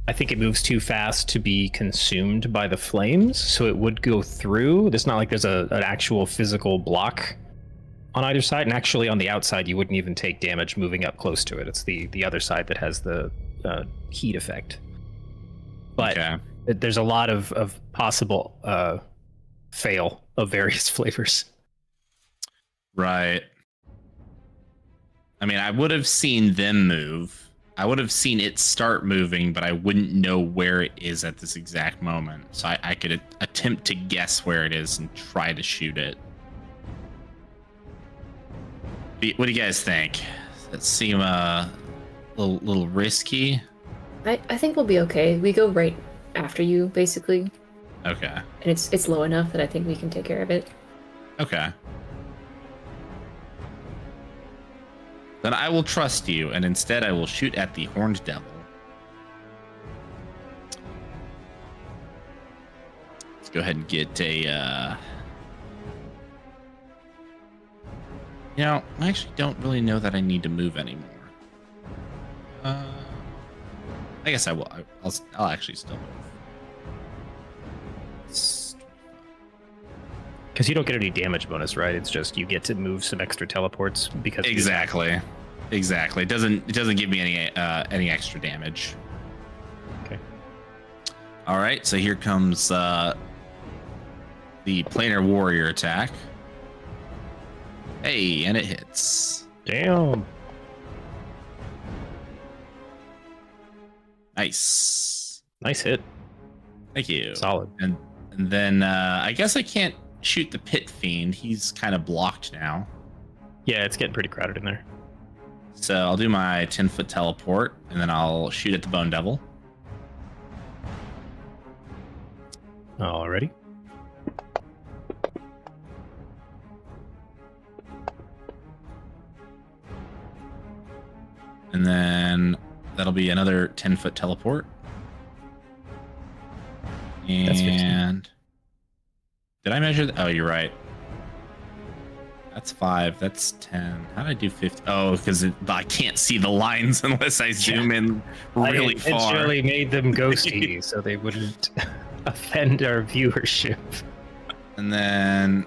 I think it moves too fast to be consumed by the flames, so it would go through. It's not like there's an actual physical block on either side, and actually on the outside you wouldn't even take damage moving up close to it. It's the other side that has the heat effect. But Okay. there's a lot of possible fail of various flavors. Right. I mean, I would have seen them move. I would have seen it start moving, but I wouldn't know where it is at this exact moment. So I could attempt to guess where it is and try to shoot it. What do you guys think? Does that seem a little risky? I think we'll be okay. We go right after you, basically, Okay. and it's low enough that I think we can take care of it. Okay. Then I will trust you, and instead I will shoot at the Horned Devil. Let's go ahead and get a. You know, I actually don't really know that I need to move anymore. I guess I will. I'll actually still move. Because you don't get any damage bonus, right? It's just you get to move some extra teleports because Exactly. It doesn't give me any extra damage. Okay. All right, so here comes the planar warrior attack. Hey, and it hits. Damn. Nice. Nice hit. Thank you. Solid. And then I guess I can't shoot the pit fiend. He's kind of blocked now. Yeah, it's getting pretty crowded in there. So I'll do my 10-foot teleport, and then I'll shoot at the bone devil. Alrighty. And then that'll be another 10-foot teleport. That's 15. And did I measure that? Oh, you're right. That's 5. That's 10. How did I do 50? Oh, because I can't see the lines unless I zoom in really I far. intentionally made them ghosty so they wouldn't offend our viewership. And then,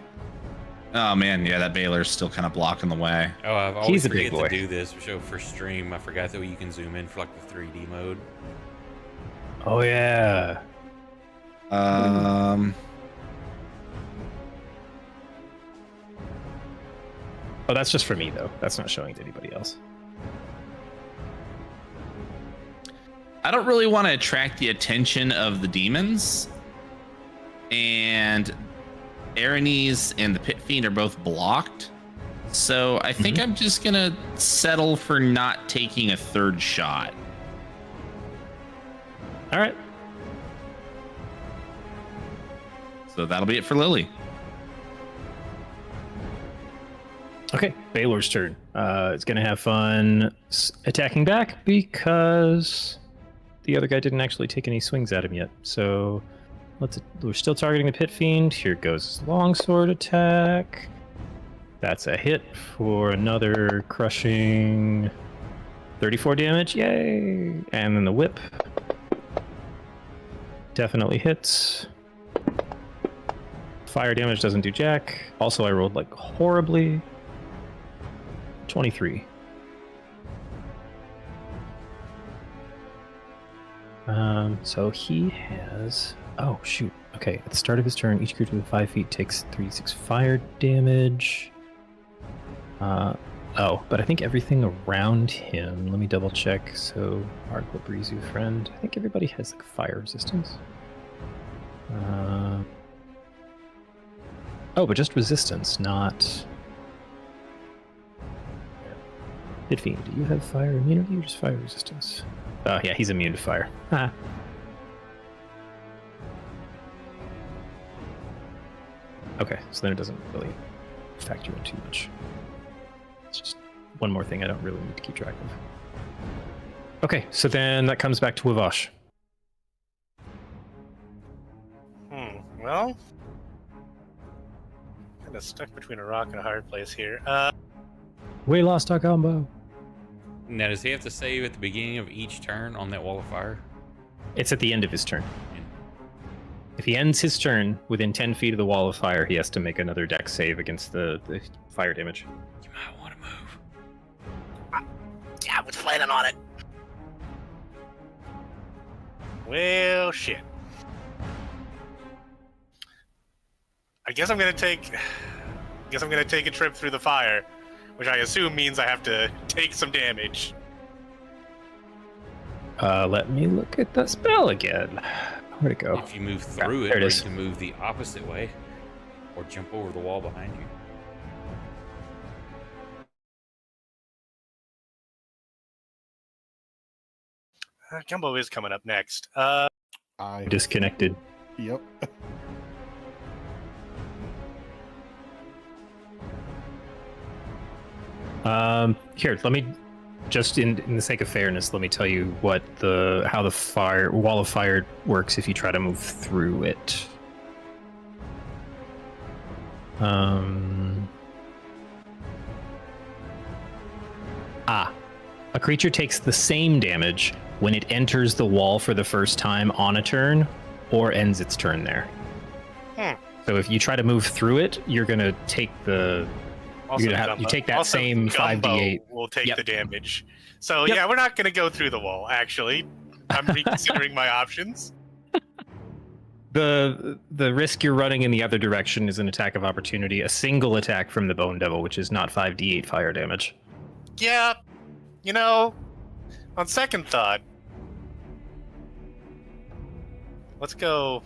oh man, yeah, that Baylor's still kind of blocking the way. Oh, I've always He's a big forget boy. to do this for stream. I forgot that you can zoom in for like the 3D mode. Oh yeah. Oh, that's just for me though. That's not showing to anybody else. I don't really want to attract the attention of the demons. And Aranes and the Pit Fiend are both blocked. So I think I'm just going to settle for not taking a third shot. All right. So that'll be it for Lily. Okay, Baylor's turn. It's gonna have fun attacking back because the other guy didn't actually take any swings at him yet. So we're still targeting the Pit Fiend. Here goes his longsword attack. That's a hit for another crushing 34 damage. Yay! And then the whip definitely hits. Fire damage doesn't do jack. Also, I rolled like horribly. 23. So he has. Oh shoot. Okay, at the start of his turn, each creature within 5 feet takes 3d6 fire damage. Oh, but I think everything around him. Let me double check. So, Hardcore Breezu friend. I think everybody has like fire resistance. Oh, but just resistance, not. Pit Fiend, do you have fire immunity or just fire resistance? Oh, yeah, he's immune to fire. Ah. Okay, so then it doesn't really factor in too much. It's just one more thing I don't really need to keep track of. Okay, so then that comes back to Wavash. Well, kind of stuck between a rock and a hard place here. We lost our combo. Now, does he have to save at the beginning of each turn on that wall of fire? It's at the end of his turn. If he ends his turn within 10 feet of the wall of fire, he has to make another dex save against the fire damage. You might want to move. Yeah, I was planning on it. Well, shit. I guess I'm gonna take a trip through the fire, which I assume means I have to take some damage. Let me look at the spell again. Where'd it go? If you move through there it, it or is. you can move the opposite way, or jump over the wall behind you. Gumbo is coming up next. I Disconnected. Yep. Here, let me just in the sake of fairness, let me tell you how the wall of fire works if you try to move through it. A creature takes the same damage when it enters the wall for the first time on a turn or ends its turn there. So if you try to move through it, you're gonna take the. Also, you take that also same Gumbo 5d8. will take Yep. the damage. So Yep. yeah, we're not gonna go through the wall. Actually, I'm reconsidering my options. The risk you're running in the other direction is an attack of opportunity, a single attack from the Bone Devil, which is not 5d8 fire damage. Yeah, you know, on second thought, let's go.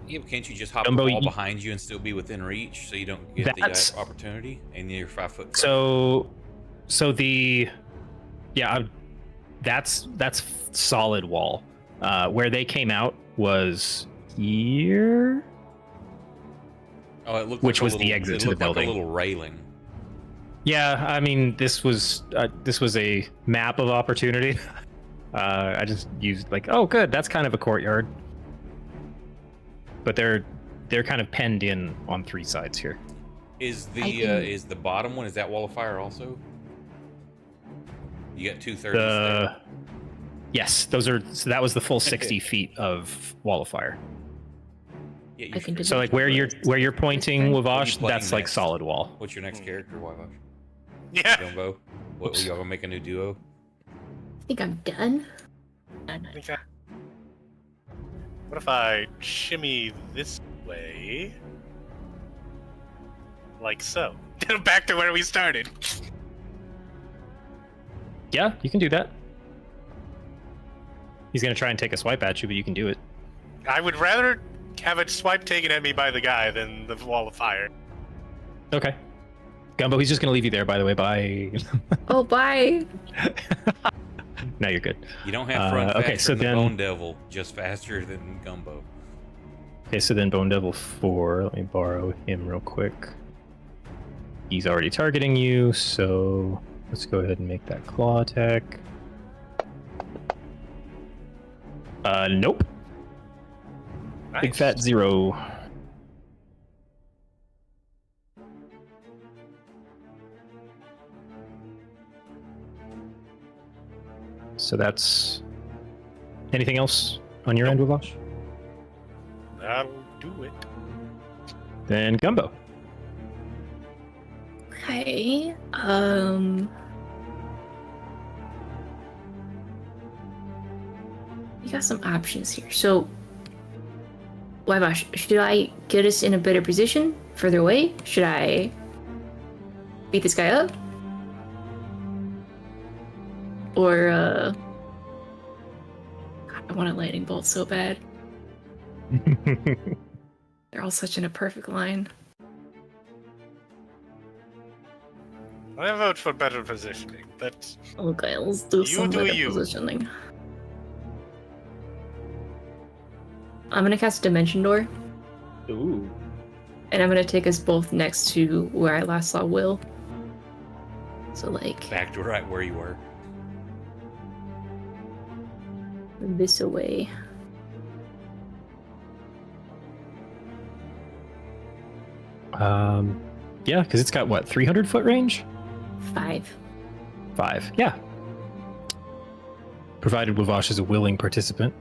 Yeah, but can't you just hop Gumbo, the wall you- behind you and still be within reach, so you don't get That's- the opportunity, and you're 5 foot? So the that's solid wall. Where they came out was here. Oh, it looked Which like a was the little- exit it to the looked like building. a little railing. Yeah, I mean this was a map of opportunity. I just used like, oh good, that's kind of a courtyard. But they're kind of penned in on 3 sides here. Is the I can- is the bottom one, is that wall of fire also? You got 2/3. Yes, so that was the full 60 feet of wall of fire. Yeah, you I can should- do So like where you're pointing, What are you Wavash, playing that's like next? solid wall. What's your next character, Wyvash? Yeah, Gumbo? What, Oops. y'all gonna make a new duo? I think I'm done. I'm not. okay. What if I shimmy this way, like so? Back to where we started. Yeah, you can do that. He's gonna try and take a swipe at you, but you can do it. I would rather have a swipe taken at me by the guy than the wall of fire. Okay. Gumbo, he's just gonna leave you there, by the way. Bye. Oh, bye. No, you're good. You don't have front okay, faster so than the then- Bone Devil, just faster than Gumbo. Okay, so then Bone Devil 4. Let me borrow him real quick. He's already targeting you, so let's go ahead and make that claw attack. Nope. Big Nice. fat 0. So that's anything else on your end, Wavash? That'll do it. Then Gumbo. Okay. We got some options here. So, Wyvash, should I get us in a better position further away? Should I beat this guy up? Or, God, I want a lightning bolt so bad. They're all such in a perfect line. I vote for better positioning, but Okay, let's do You some do better you. positioning. I'm gonna cast Dimension Door, Ooh. and I'm gonna take us both next to where I last saw Will. So like Back to right where you were. this away. Yeah, because it's got what, 300 foot range? 5. 5. Yeah. Provided Wavash is a willing participant.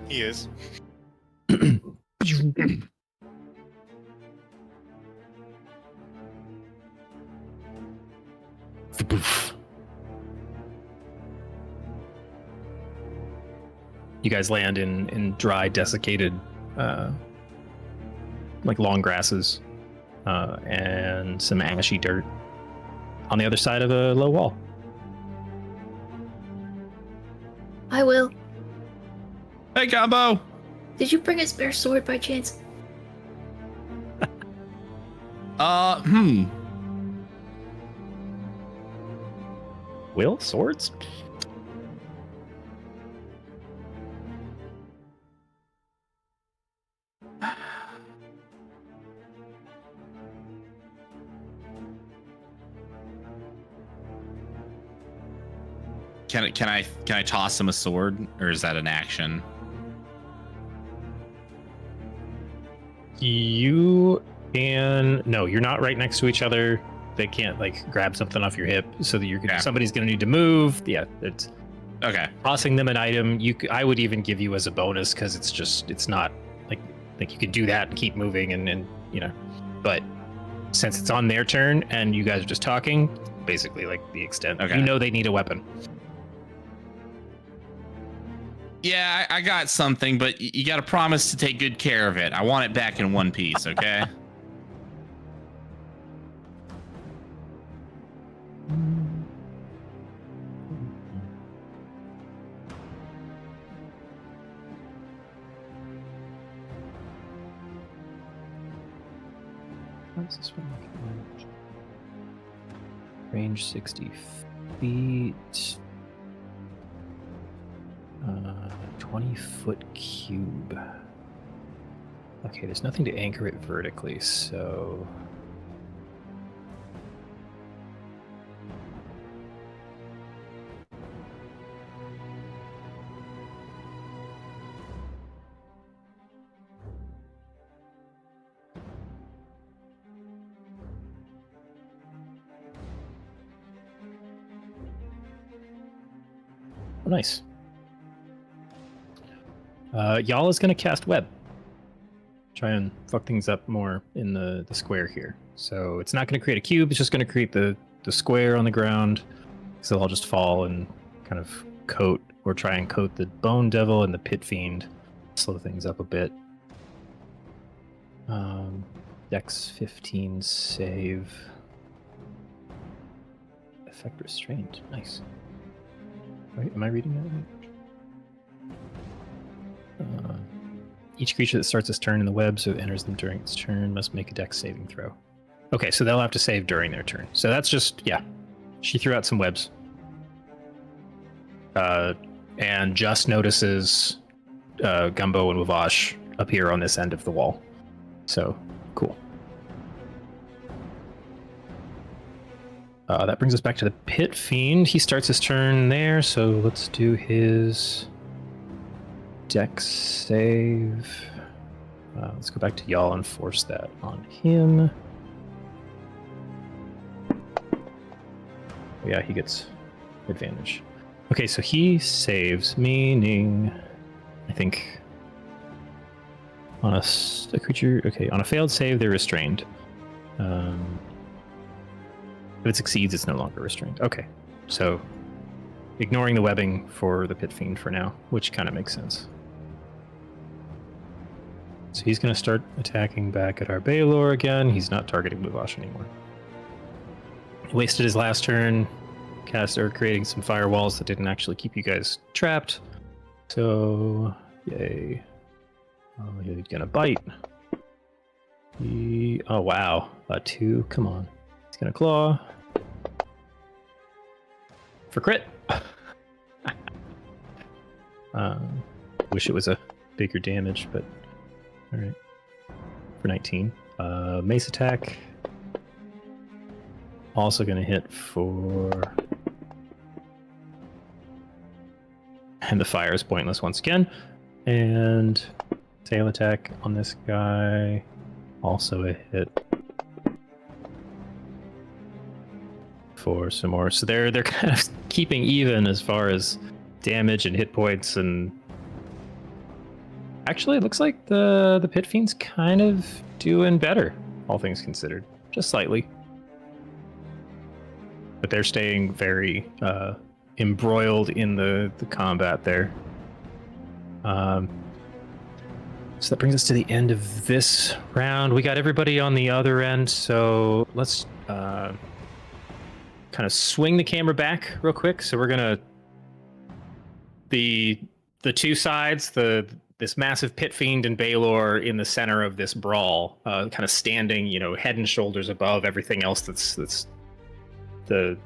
he is. You guys land in dry, desiccated, like long grasses, and some ashy dirt on the other side of a low wall. Hi, Will. Hey, Gumbo. Did you bring a spare sword by chance? Will, swords? Can I toss him a sword, or is that an action? You and no, you're not right next to each other. They can't like grab something off your hip, so that you're gonna, Yeah. somebody's gonna need to move. Yeah, it's Okay. tossing them an item. I would even give you as a bonus because it's not like Like you could do that and keep moving and but since it's on their turn and you guys are just talking, basically like the extent. Okay. You know they need a weapon. Yeah, I got something, but you got to promise to take good care of it. I want it back in one piece, okay? How's this one? Range 60 feet. 20-foot cube. Okay, there's nothing to anchor it vertically, so... Oh, nice. Y'all is going to cast web. Try and fuck things up more in the square here. So it's not going to create a cube, it's just going to create the square on the ground. So they'll all just fall and kind of coat or try and coat the Bone Devil and the Pit Fiend. Slow things up a bit. Dex 15 save. Effect restraint. Nice. Right, am I reading that right? Each creature that starts its turn in the webs or enters them during its turn must make a dex saving throw. Okay, so they'll have to save during their turn. So that's just, yeah. She threw out some webs. And just notices Gumbo and Wavash appear on this end of the wall. So, cool. That brings us back to the Pit Fiend. He starts his turn there, so let's do his... Dex save. Let's go back to y'all and force that on him. Yeah, he gets advantage. Okay, so he saves, meaning I think on a creature. Okay, on a failed save, they're restrained. If it succeeds, it's no longer restrained. Okay, so ignoring the webbing for the Pit Fiend for now, which kind of makes sense. So he's going to start attacking back at our Baylor again. He's not targeting Muvash anymore. He wasted his last turn, creating some firewalls that didn't actually keep you guys trapped. So, yay. Oh, he's going to bite. Oh, wow. A 2. Come on. He's going to claw. For crit. Wish it was a bigger damage, but... All right, for 19. Mace attack. Also going to hit for... And the fire is pointless once again. And tail attack on this guy. Also a hit. For some more. So they're kind of keeping even as far as damage and hit points and... Actually, it looks like the Pit Fiend's kind of doing better, all things considered. Just slightly. But they're staying very embroiled in the combat there. So that brings us to the end of this round. We got everybody on the other end, so let's kind of swing the camera back real quick. So we're going to... The two sides, this massive Pit Fiend and Baylor in the center of this brawl, kind of standing, head and shoulders above everything else that's the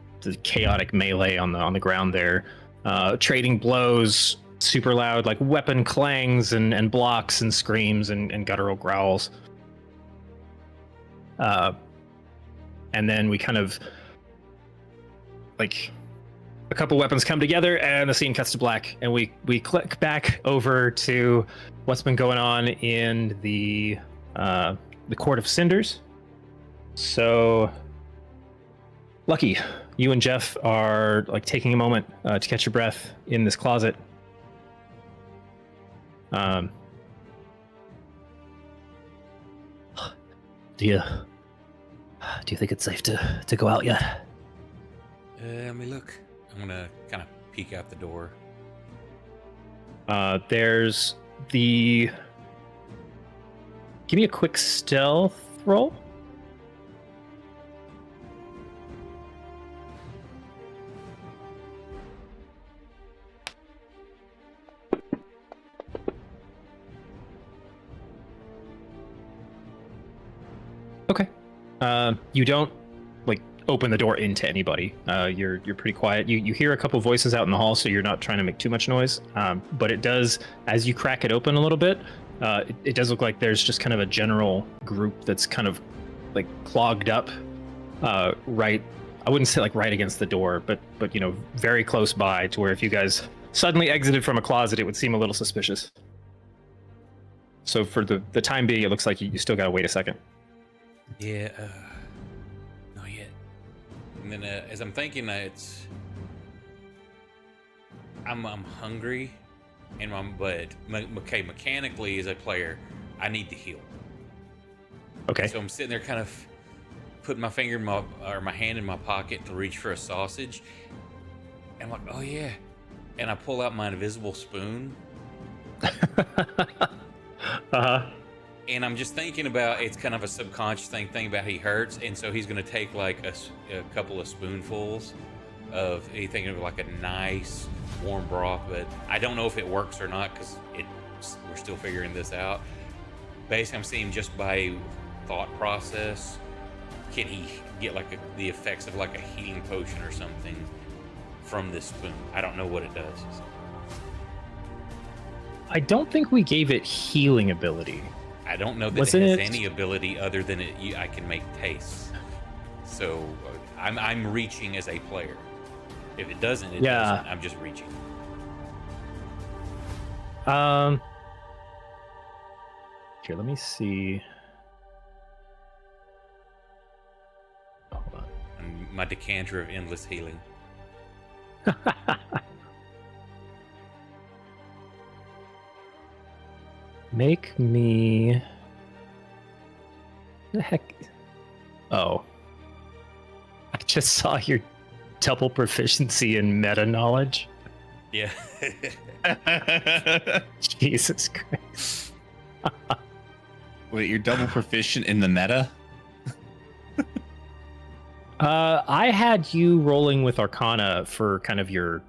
chaotic melee on the ground there, trading blows, super loud, like weapon clangs and blocks and screams and guttural growls. And then we kind of like a couple weapons come together and the scene cuts to black, and we click back over to what's been going on in the Court of Cinders. So Lucky, you and Jeff are like taking a moment to catch your breath in this closet. Do you think it's safe to go out yet? Let me look. I'm gonna kind of peek out the door. There's the. Give me a quick stealth roll. Okay. You don't like open the door into anybody. You're pretty quiet. You hear a couple voices out in the hall, so you're not trying to make too much noise. But it does, as you crack it open a little bit, it does look like there's just kind of a general group that's kind of like clogged up, right. I wouldn't say like right against the door, but very close by to where if you guys suddenly exited from a closet, it would seem a little suspicious. So for the time being, it looks like you still gotta wait a second. Yeah, not yet. And then as I'm thinking, I'm hungry, and mechanically as a player, I need to heal. Okay. So I'm sitting there, kind of putting my finger in my hand in my pocket to reach for a sausage, and I'm like, oh yeah, and I pull out my invisible spoon. Uh-huh. And I'm just thinking about, it's kind of a subconscious thing about he hurts, and so he's going to take like a couple of spoonfuls of anything of like a nice warm broth, but I don't know if it works or not because we're still figuring this out. Basically, I'm seeing just by thought process, can he get like the effects of like a healing potion or something from this spoon? I don't know what it does. I don't think we gave it healing ability. I don't know that Wasn't it has it- any ability other than I can make tastes. So I'm reaching as a player. If it doesn't, it doesn't. I'm just reaching. Here, let me see. Hold on. And my decanter of endless healing. Make me. The heck? Oh. I just saw your double proficiency in meta knowledge. Yeah. Jesus Christ. Wait, you're double proficient in the meta? I had you rolling with Arcana for kind of your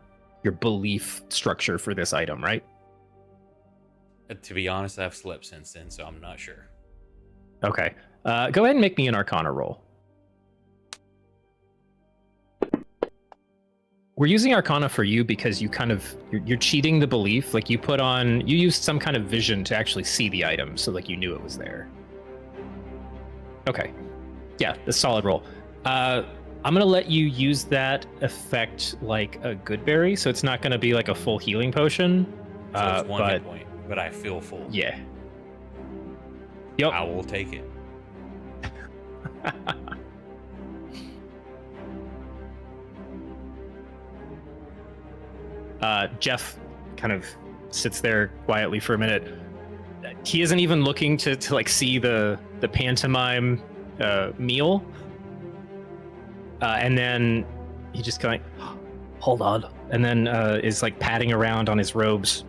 belief structure for this item, right? To be honest, I've slept since then, so I'm not sure. Okay. Go ahead and make me an Arcana roll. We're using Arcana for you because you kind of you're cheating the belief. Like you used some kind of vision to actually see the item, so like you knew it was there. Okay. Yeah, that's a solid roll. I'm gonna let you use that effect like a good berry, so it's not gonna be like a full healing potion. So it's one but hit point, but I feel full. yeah. Yep. I will take it. Jeff kind of sits there quietly for a minute. He isn't even looking to like see the pantomime meal. And then he just kind of Hold on. and then is like patting around on his robes.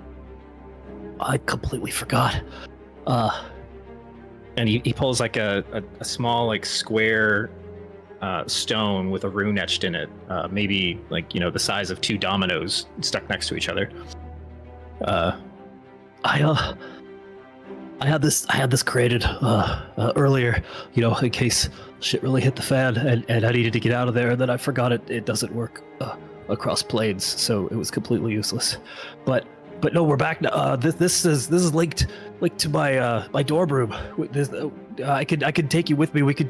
I completely forgot. And he pulls like a small like square stone with a rune etched in it, maybe like the size of 2 dominoes stuck next to each other. I had this created earlier, in case shit really hit the fan and I needed to get out of there, and then I forgot it doesn't work across planes, so it was completely useless. But no, we're back now. This is linked to my dorm room. I could take you with me. We could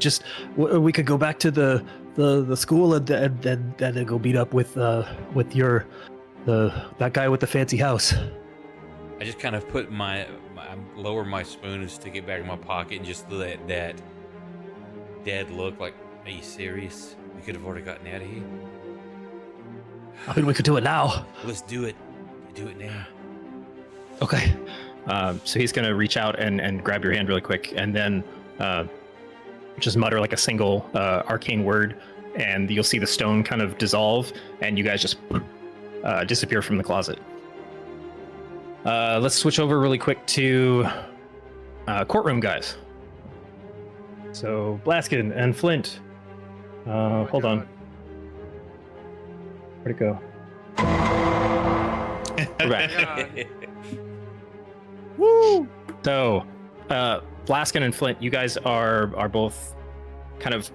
go back to the school and then go meet up with that guy with the fancy house. I just kind of put I lower my spoons to get back in my pocket and just let that dead look like, are you serious? We could have already gotten out of here. I mean, we could do it now. Let's do it. Do it now. Okay. So he's gonna reach out and grab your hand really quick, and then just mutter like a single arcane word, and you'll see the stone kind of dissolve, and you guys just disappear from the closet. Let's switch over really quick to courtroom guys. So Blaskin and Flint. Hold on. Where'd it go? We're back. Woo! So, Blaskin and Flint, you guys are both kind of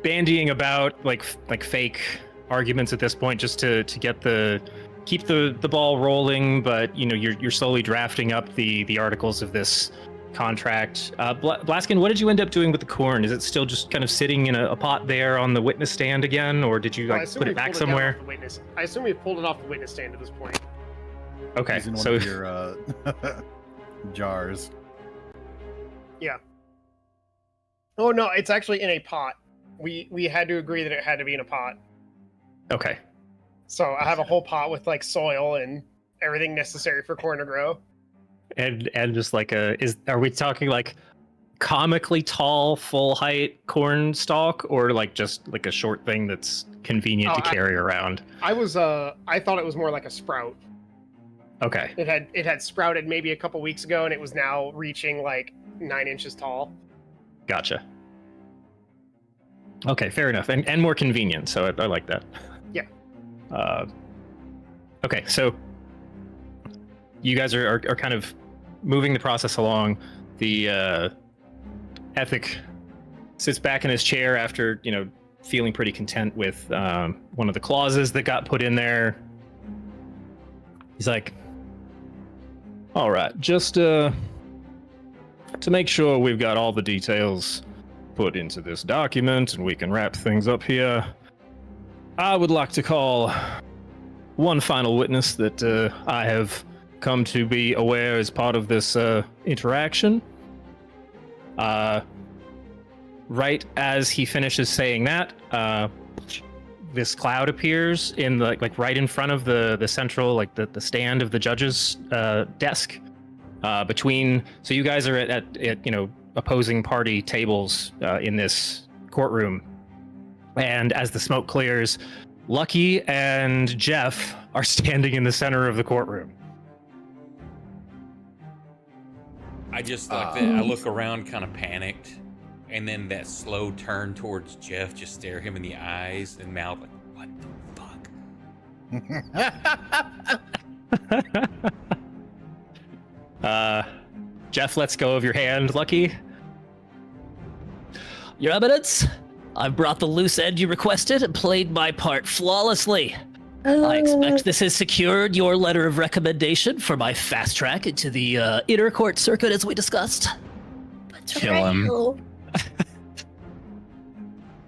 bandying about like fake arguments at this point, just to get keep the ball rolling. But you know, you're slowly drafting up the articles of this contract. Blaskin, what did you end up doing with the corn? Is it still just kind of sitting in a pot there on the witness stand again, or did you put it back somewhere? I assume we pulled it off the witness stand at this point. Okay, Using one so of your jars. Yeah. Oh no, it's actually in a pot. We had to agree that it had to be in a pot. okay. So I have a whole pot with like soil and everything necessary for corn to grow. And just like are we talking like comically tall, full height corn stalk, or like just like a short thing that's convenient to carry around? I thought it was more like a sprout. Okay. It had sprouted maybe a couple weeks ago, and it was now reaching like 9 inches tall. Gotcha. Okay, fair enough, and more convenient. So I like that. Yeah. Okay, so you guys are kind of moving the process along. The ethic sits back in his chair after feeling pretty content with one of the clauses that got put in there. He's like, all right, just to make sure we've got all the details put into this document and we can wrap things up here, I would like to call one final witness that I have come to be aware as part of this interaction. Right as he finishes saying that, this cloud appears in the like right in front of the central, like the stand of the judge's desk. Between, so you guys are at opposing party tables in this courtroom, and as the smoke clears, Lucky and Jeff are standing in the center of the courtroom. I just like that. I look around, kind of panicked, and then that slow turn towards Jeff, just stare him in the eyes and mouth like, "What the fuck?" Jeff lets go of your hand, Lucky. Your Eminence, I've brought the loose end you requested and played my part flawlessly. I expect this has secured your letter of recommendation for my fast track into the inner court circuit as we discussed. Kill him.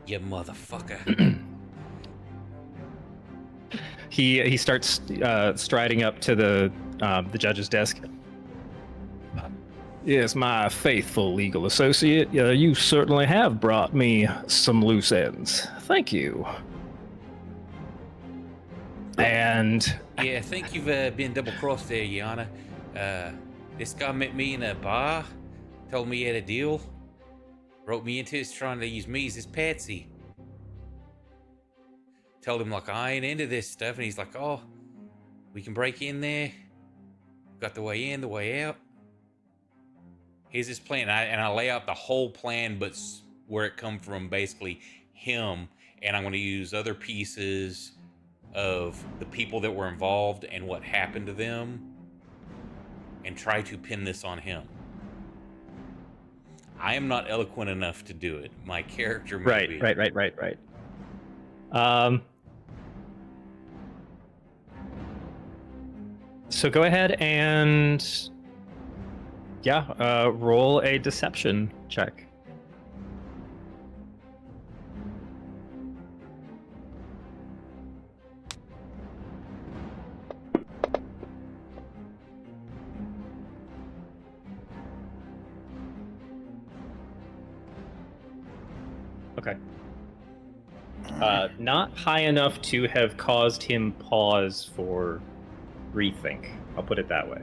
You motherfucker. He starts striding up to the judge's desk. Yes, my faithful legal associate, you certainly have brought me some loose ends. Thank you. And Yeah, I think you've been double-crossed there, Your Honor. This guy met me in a bar, told me he had a deal, wrote me into it, trying to use me as his patsy. Told him, like, I ain't into this stuff, and he's like, oh, we can break in there. Got the way in, the way out. Here's his plan, and I lay out the whole plan, but where it come from, basically him, and I'm going to use other pieces of the people that were involved and what happened to them, and try to pin this on him. I am not eloquent enough to do it. My character may be. Right. So go ahead and roll a deception check. Okay. Not high enough to have caused him pause for rethink. I'll put it that way.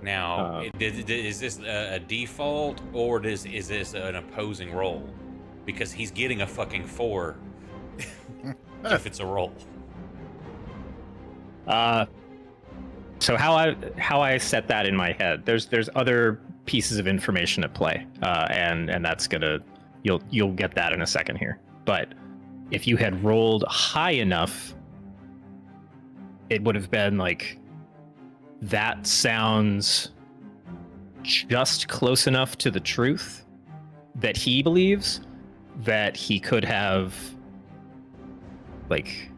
Now, is this a default, or is this an opposing roll? Because he's getting a fucking 4 if it's a roll. So how I set that in my head, there's other pieces of information at play, and that's gonna you'll get that in a second here. But if you had rolled high enough, it would have been like, that sounds just close enough to the truth that he believes that he could have, like,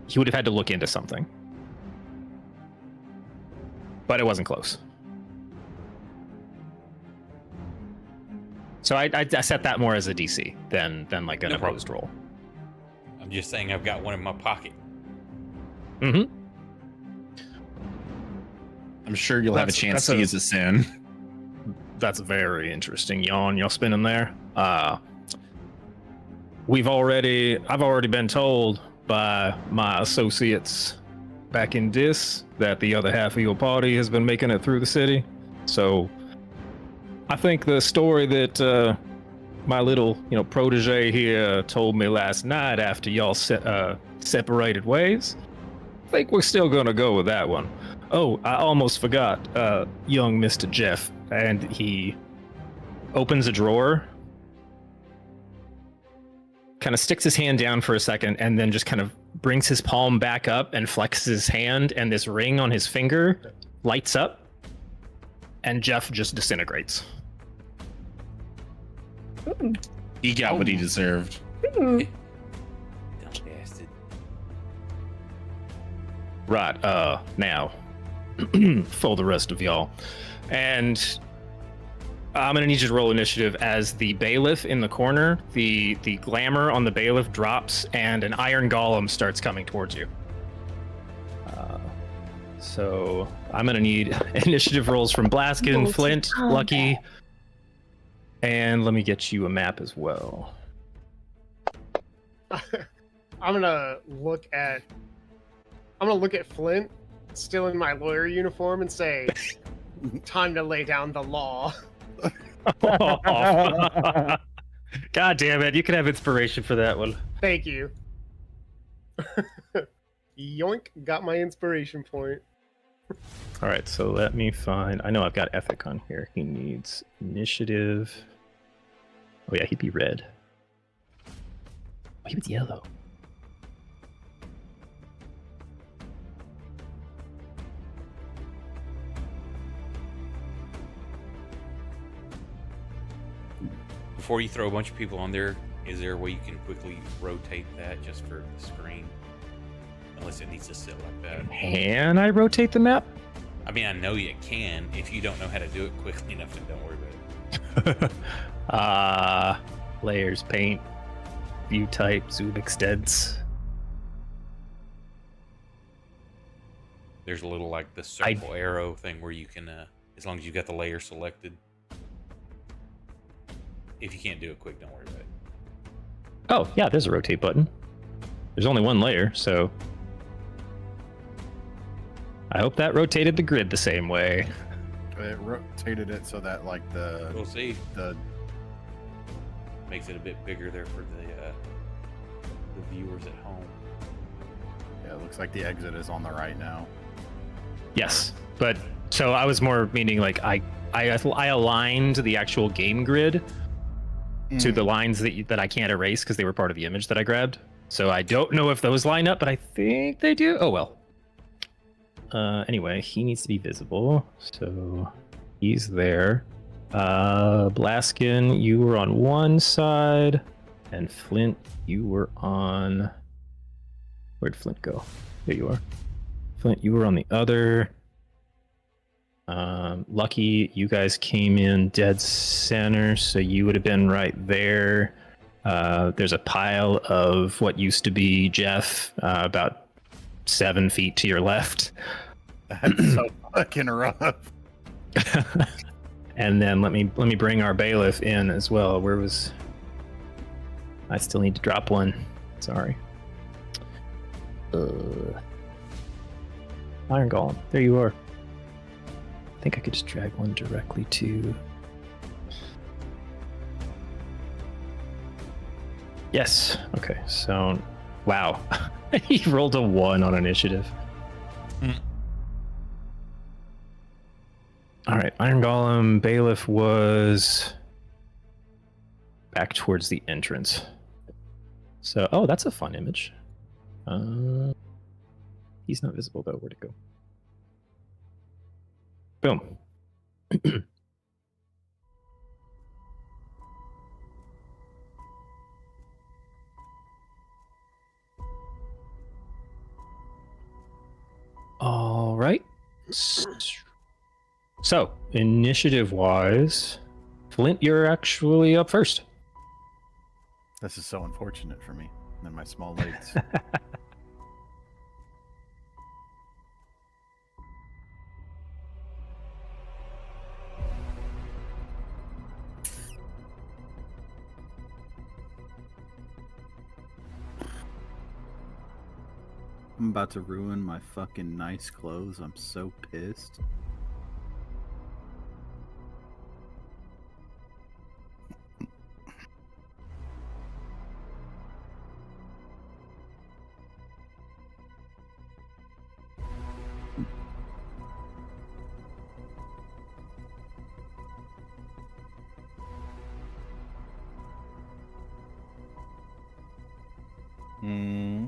he would have had to look into something. But it wasn't close. So I set that more as a DC than like an opposed roll. I'm just saying I've got one in my pocket. Mm-hmm. I'm sure you'll have a chance to use it soon. That's very interesting yawn you're spinning there. I've already been told by my associates back in Dis that the other half of your party has been making it through the city. So I think the story that my little, protege here told me last night after y'all separated ways, I think we're still gonna go with that one. Oh, I almost forgot, young Mr. Jeff. And he opens a drawer, kind of sticks his hand down for a second, and then just kind of brings his palm back up and flexes his hand, and this ring on his finger lights up, and Jeff just disintegrates. He got what he deserved. Dumb bastard. Right, now, for the rest of y'all. And I'm gonna need you to roll initiative as the bailiff in the corner. The glamour on the bailiff drops, and an iron golem starts coming towards you. So I'm gonna need initiative rolls from Blaskin, Flint, Lucky, and let me get you a map as well. I'm gonna look at Flint, still in my lawyer uniform, and say, "Time to lay down the law." God damn it! You can have inspiration for that one. Thank you. Yoink! Got my inspiration point. All right, so let me find. I know I've got ethic on here. He needs initiative. Oh yeah, he'd be red. Oh, he was yellow. Before you throw a bunch of people on there, is there a way you can quickly rotate that just for the screen? Unless it needs to sit like that. Can I rotate the map? I mean, I know you can. If you don't know how to do it quickly enough, then don't worry about it. Layers, paint, view type, zoom extents. There's a little like the circle arrow thing where you can, as long as you've got the layer selected. If you can't do it quick, don't worry about it. Oh, yeah, there's a rotate button. There's only one layer, so I hope that rotated the grid the same way. It rotated it so that like We'll see. the Makes it a bit bigger there for the viewers at home. yeah, it looks like the exit is on the right now. Yes, but so I was more meaning like I aligned the actual game grid to the lines that I can't erase because they were part of the image that I grabbed. So I don't know if those line up, but I think they do. Oh well. Anyway, he needs to be visible, so he's there. Blaskin, you were on one side, and Flint, you were on. Where'd Flint go? There you are. Flint, you were on the other. Lucky, you guys came in dead center, so you would have been right there. There's a pile of what used to be Jeff, about 7 feet to your left. That's so fucking rough. And then let me bring our bailiff in as well. Where was? I still need to drop one. Sorry. Iron Golem, there you are. think I could just drag one directly to. Yes. Okay. So, wow, he rolled a 1 on initiative. All right, Iron Golem Bailiff was back towards the entrance. So, oh, that's a fun image. He's not visible though. Where'd it go? Boom. All right. So, initiative-wise, Flint, you're actually up first. This is so unfortunate for me and my small legs. I'm about to ruin my fucking nice clothes. I'm so pissed. Hmm.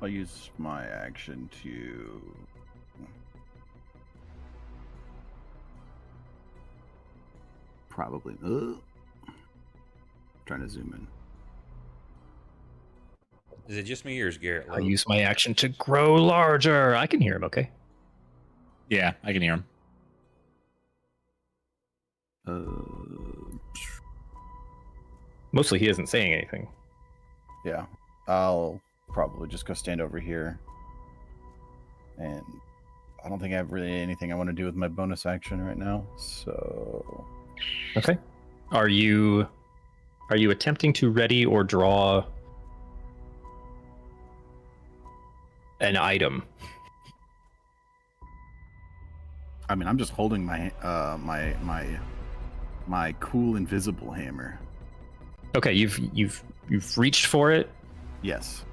I'll use my action to probably trying to zoom in. Is it just me or is Garrett low? I'll use my action to grow larger. I can hear him, okay? Yeah, I can hear him. Mostly he isn't saying anything. Yeah, I'll probably just go stand over here. And I don't think I have really anything I want to do with my bonus action right now. So, Okay. Are you attempting to ready or draw an item? I mean, I'm just holding my my cool invisible hammer. Okay, you've reached for it. Yes.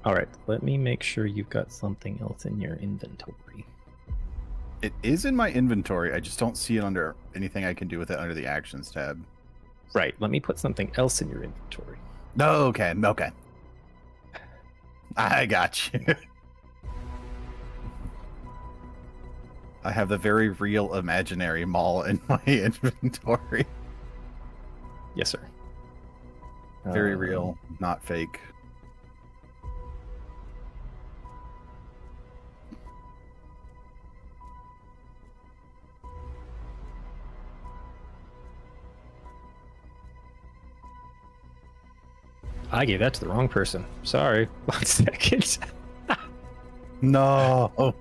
All right, let me make sure you've got something else in your inventory. It is in my inventory. I just don't see it under anything I can do with it under the actions tab. Right, let me put something else in your inventory. No, okay. I got you. I have the very real imaginary mall in my inventory. Yes, sir. Very real, not fake. I gave that to the wrong person. Sorry. 1 second. No.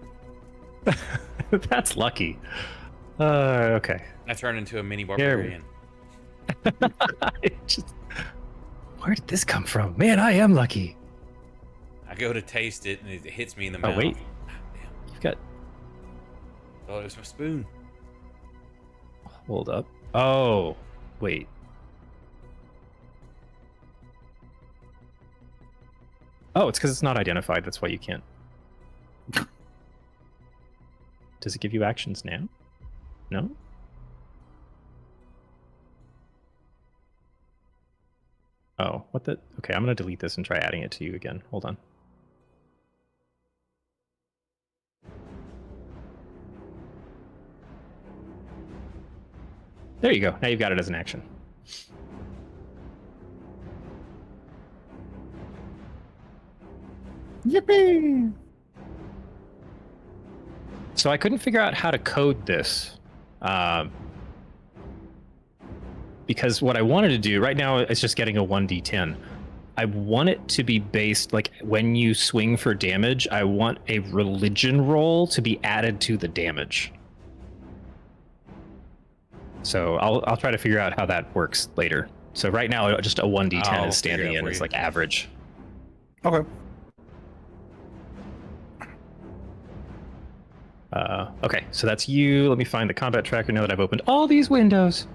That's lucky. Okay. I turned into a mini barbarian. Where did this come from? Man, I am lucky. I go to taste it and it hits me in the mouth. Oh, wait. Damn. You've got... Oh, it was my spoon. Hold up. Oh, wait. Oh, it's because it's not identified. That's why you can't. Does it give you actions now? No? Oh, what the? Okay, I'm going to delete this and try adding it to you again. Hold on. There you go. Now you've got it as an action. Yippee! So I couldn't figure out how to code this. Because what I wanted to do right now is just getting a 1d10. I want it to be based, like when you swing for damage, I want a religion roll to be added to the damage. So I'll try to figure out how that works later. So right now, just a 1d10 I'll is figure it standing out in for as you. like average. Okay. Okay, so that's you. Let me find the combat tracker now that I've opened all these windows.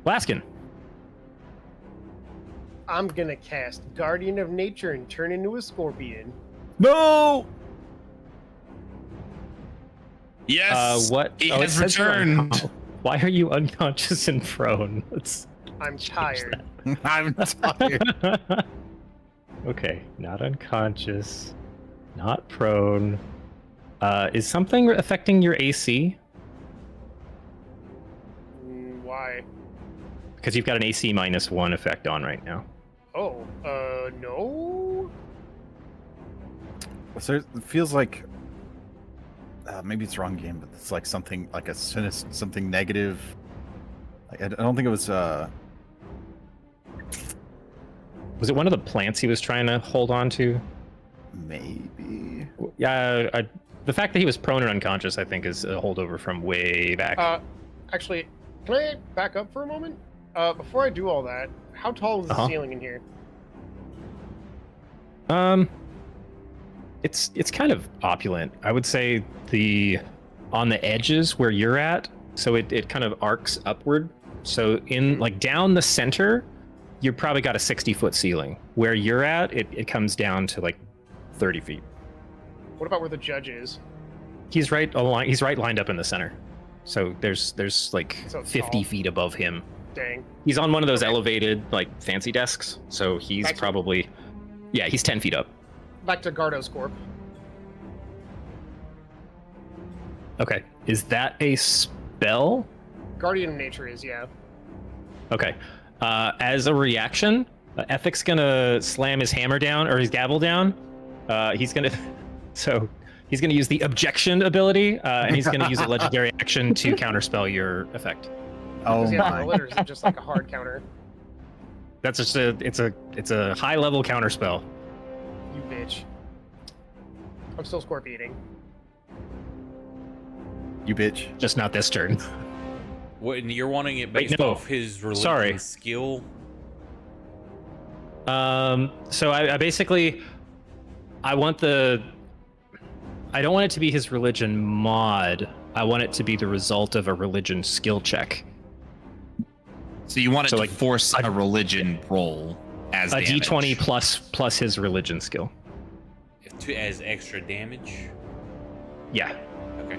Laskin. I'm gonna cast Guardian of Nature and turn into a scorpion. No. Yes. What? He it has says you're returned. Why are you unconscious and prone? Let's I'm change tired. I'm tired. that. Okay, not unconscious, not prone. Is something affecting your AC? Why? Because you've got an AC -1 effect on right now. Oh, no. So it feels like maybe it's the wrong game, but it's like something like a something negative. Like, I don't think it was. Was it one of the plants he was trying to hold on to? Maybe. Yeah, the fact that he was prone and unconscious, I think, is a holdover from way back. Actually, can I back up for a moment? Before I do all that, how tall is the ceiling in here? It's kind of opulent. I would say on the edges where you're at, so it kind of arcs upward. So in like down the center, you've probably got a 60-foot ceiling. Where you're at, it comes down to like 30 feet. What about where the judge is? He's right lined up in the center. So there's like So it's 50 tall. feet above him. Dang. He's on one of those elevated like fancy desks. So he's Back to- probably he's 10 feet up. Back to Gardo's Corp. Okay. Is that a spell? Guardian of Nature is, yeah. Okay. As a reaction, Ethic's gonna slam his hammer down or his gavel down. He's gonna use the objection ability, and he's gonna use a legendary action to counterspell your effect. Oh Does he have to my. roll it, or is it just like a hard counter? That's just it's a high level counterspell. You bitch. I'm still scorpioning. You bitch. Just not this turn. What, and you're wanting it Wait, based no. off his religion Sorry. skill? So I basically I don't want it to be his religion mod. I want it to be the result of a religion skill check. So you want it So, to like, force a religion roll as A damage. D20 plus his religion skill. As extra damage? Yeah. Okay.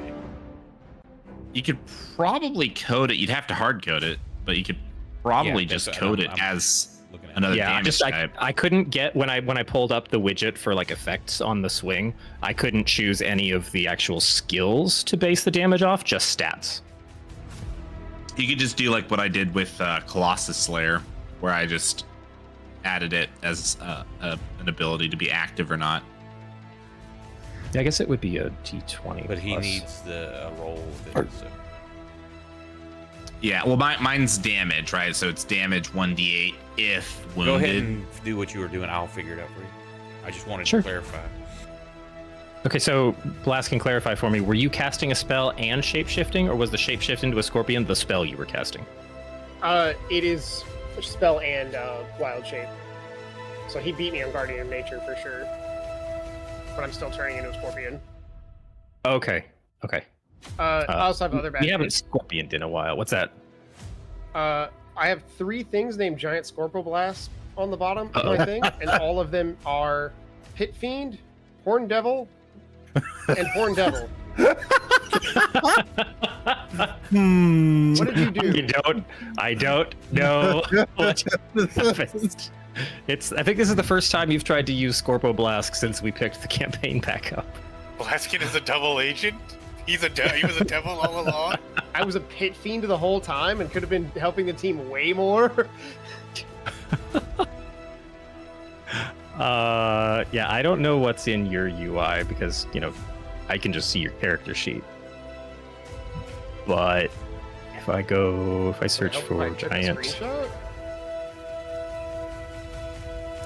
You could probably code it. You'd have to hard code it, but you could probably Yeah, just that's- code I'm it as looking at another Yeah, damage type. I couldn't get when I pulled up the widget for like effects on the swing, I couldn't choose any of the actual skills to base the damage off, just stats. You could just do like what I did with Colossus Slayer, where I just added it as an ability to be active or not. Yeah, I guess it would be a D20. But he plus. needs the roll with it. So. Yeah, well, mine's damage, right? So it's damage 1d8 if wounded. Go ahead and do what you were doing. I'll figure it out for you. I just wanted Sure. to clarify. Okay, so Blast can clarify for me. Were you casting a spell and shapeshifting, or was the shapeshift into a scorpion the spell you were casting? It is spell and wild shape. So he beat me on Guardian of Nature for sure. But I'm still turning into a scorpion. Okay. I also have other bad We haven't news. scorpioned in a while. What's that? I have 3 things named Giant Scorpoblast on the bottom of my thing, and all of them are Pit Fiend, Horn Devil, and Horn Devil. What did you do? I don't know what happened. I think this is the first time you've tried to use Scorpoblast since we picked the campaign back up. Blaskin is a double agent. He was a devil all along. I was a Pit Fiend the whole time and could have been helping the team way more. Yeah, I don't know what's in your UI because, I can just see your character sheet. But if I search for giant, Screenshot?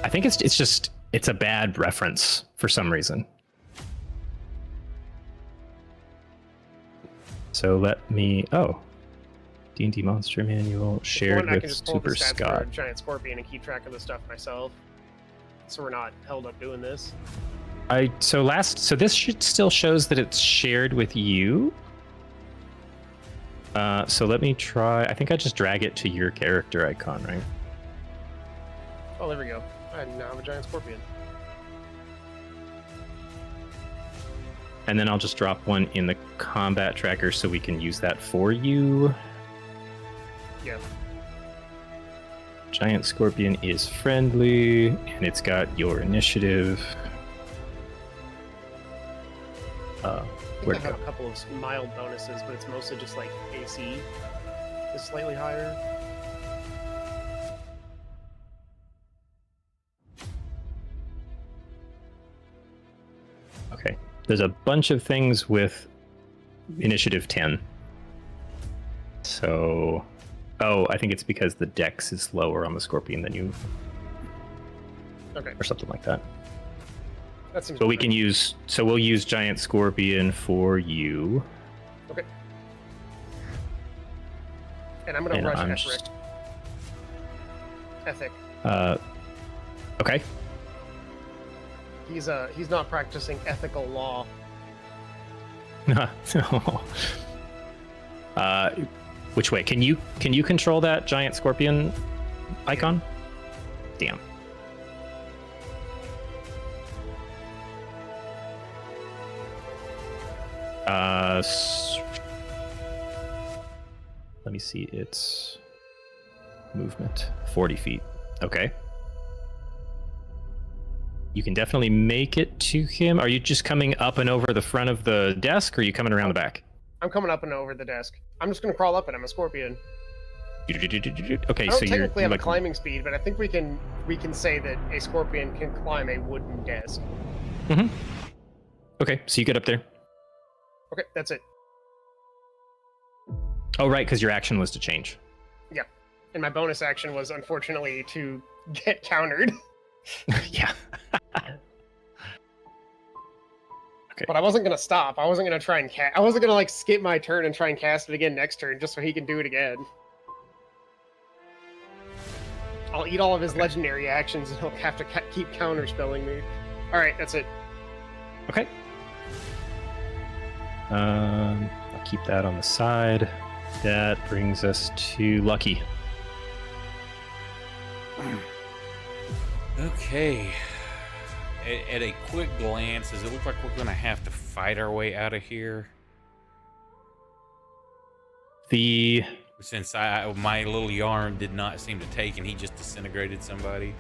I think it's a bad reference for some reason. So let me, D&D Monster Manual shared I can with just pull up the Super stats for Scott. a giant scorpion and keep track of the stuff myself, so we're not held up doing this. So this still shows that it's shared with you. So let me try. I think I just drag it to your character icon, right? Oh, there we go. I now have a giant scorpion. And then I'll just drop one in the combat tracker so we can use that for you. Yeah. Giant scorpion is friendly, and it's got your initiative. I Where'd think it I go? have a couple of mild bonuses, but it's mostly just like AC is slightly higher. Okay. There's a bunch of things with initiative 10. So, I think it's because the dex is lower on the scorpion than you, Okay, or something like that. that seems. But we right. can use, so we'll use giant scorpion for you. Okay. And I'm gonna And rush I'm Ethric. just- Ethic. Okay. He's not practicing ethical law. Which way? Can you control that giant scorpion icon? Damn. Let me see its movement. 40 feet. Okay. You can definitely make it to him. Are you just coming up and over the front of the desk, or are you coming around the back? I'm coming up and over the desk. I'm just gonna crawl up it. I'm a scorpion. Okay, I so don't you're technically have a like, climbing speed, but I think we can say that a scorpion can climb a wooden desk. okay, so you get up there. Okay, that's it. Oh, right, because your action was to change. Yeah, and my bonus action was unfortunately to get countered. Yeah. But I wasn't gonna stop. I wasn't gonna try and I wasn't gonna like skip my turn and try and cast it again next turn just so he can do it again. I'll eat all of his legendary actions and he'll have to keep counterspelling me. All right, that's it. Okay. I'll keep that on the side. That brings us to Lucky. Okay. At a quick glance, does it look like we're going to have to fight our way out of here? Since my little yarn did not seem to take and he just disintegrated somebody.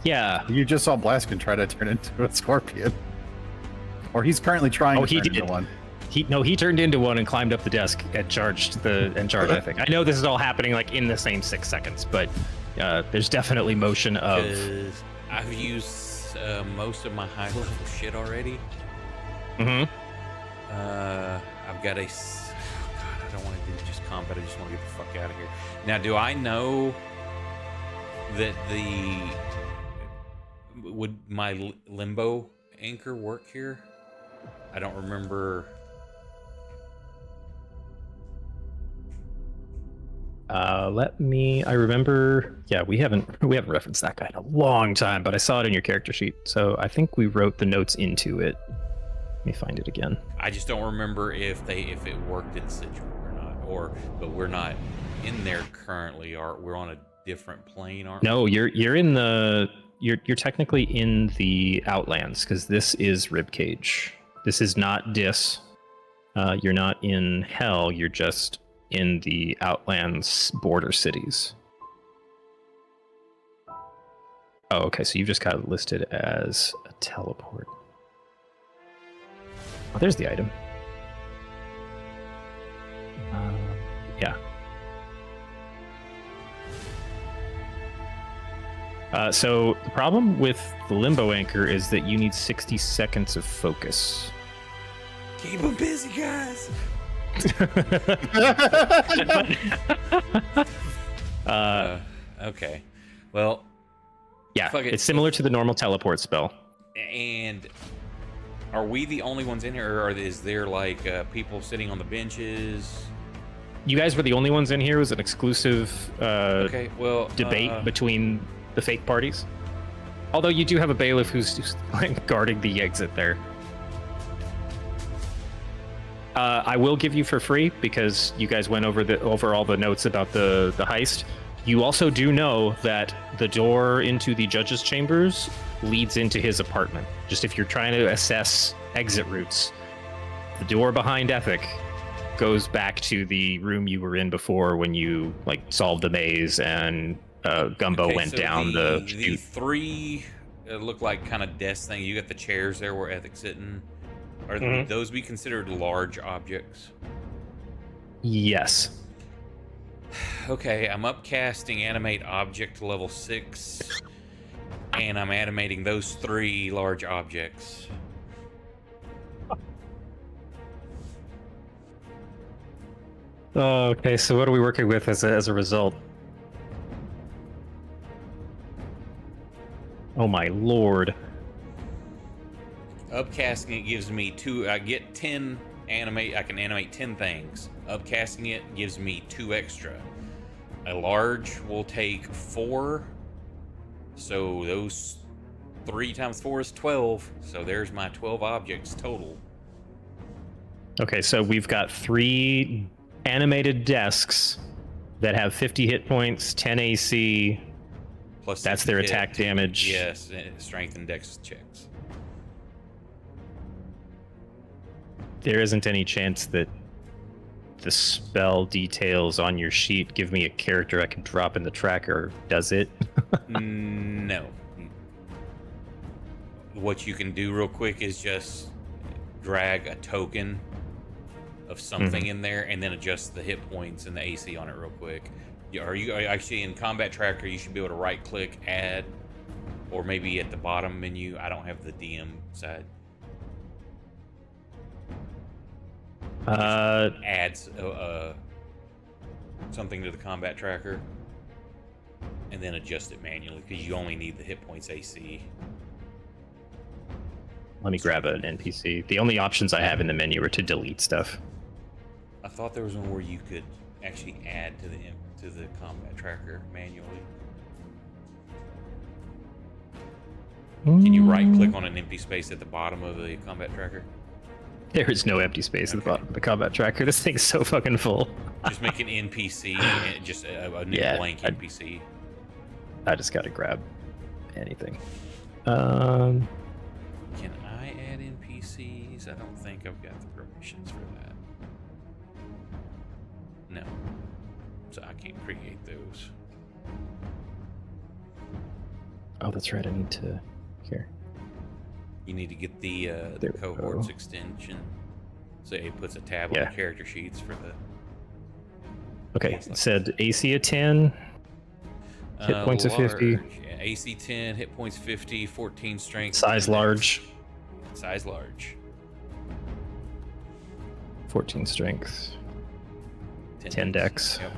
Yeah. You just saw Blaskin try to turn into a scorpion. Or he's currently trying to turn into one. He turned into one and climbed up the desk and charged I think. I know this is all happening like in the same 6 seconds, but there's definitely motion of. Because I've used most of my high level shit already. Mm-hmm. I've got a. Oh God, I don't want to do just combat. I just want to get the fuck out of here. Now, do I know that would my limbo anchor work here? I don't remember. I remember. Yeah, we haven't referenced that guy in a long time, but I saw it in your character sheet, so I think we wrote the notes into it. Let me find it again. I just don't remember if it worked in Sigil or not, but we're not in there currently. We're on a different plane, aren't we? No, you're technically in the Outlands because this is Ribcage. This is not Dis. You're not in Hell. You're just in the Outlands border cities. Oh, okay. So you've just got it listed as a teleport. Oh, there's the item. Yeah. So the problem with the limbo anchor is that you need 60 seconds of focus. Keep them busy, guys. Okay. Well, yeah, fuck it. it's similar to the normal teleport spell. And are we the only ones in here, or is there like people sitting on the benches? You guys were the only ones in here. It was an exclusive Okay. Well, debate between the fake parties. Although you do have a bailiff who's like guarding the exit there. I will give you for free because you guys went over all the notes about the heist. You also do know that the door into the judge's chambers leads into his apartment. Just if you're trying to assess exit routes, the door behind Ethic goes back to the room you were in before when you like solved the maze and Gumbo went down the chute. Three look like kind of desk thing. You got the chairs there where Ethic's sitting. Are those be considered large objects? Yes. Okay, I'm upcasting animate object to level 6, and I'm animating those 3 large objects. Oh, okay, so what are we working with as a result? Oh my lord. Upcasting it gives me 2. I get 10 animate. I can animate 10 things. Upcasting it gives me 2 extra. A large will take 4. So those 3 times 4 is 12. So there's my 12 objects total. Okay, so we've got 3 animated desks that have 50 hit points, 10 AC. Plus that's their hit, attack damage. Yes, strength and dex checks. There isn't any chance that the spell details on your sheet give me a character I can drop in the tracker, does it? No. What you can do real quick is just drag a token of something in there and then adjust the hit points and the AC on it real quick. Are you actually in combat tracker? You should be able to right click, add, or maybe at the bottom menu. I don't have the DM side. Adds something to the combat tracker and then adjust it manually because you only need the hit points AC. Let me grab an NPC. The only options I have in the menu are to delete stuff. I thought there was one where you could actually add to the combat tracker manually. Can you right click on an empty space at the bottom of the combat tracker? There is no empty space at the bottom of the combat tracker. This thing's so fucking full. Just make an NPC, and just a new blank NPC. I just gotta grab anything. Can I add NPCs? I don't think I've got the permissions for that. No. So I can't create those. Oh, that's right. I need to... Here. You need to get the cohorts extension. So it puts a tab on the character sheets for the... Okay, it said AC of 10, hit points of 50. Yeah, AC 10, hit points 50, 14 strength. Size large. Size large. 14 strength. 10 dex. Yep.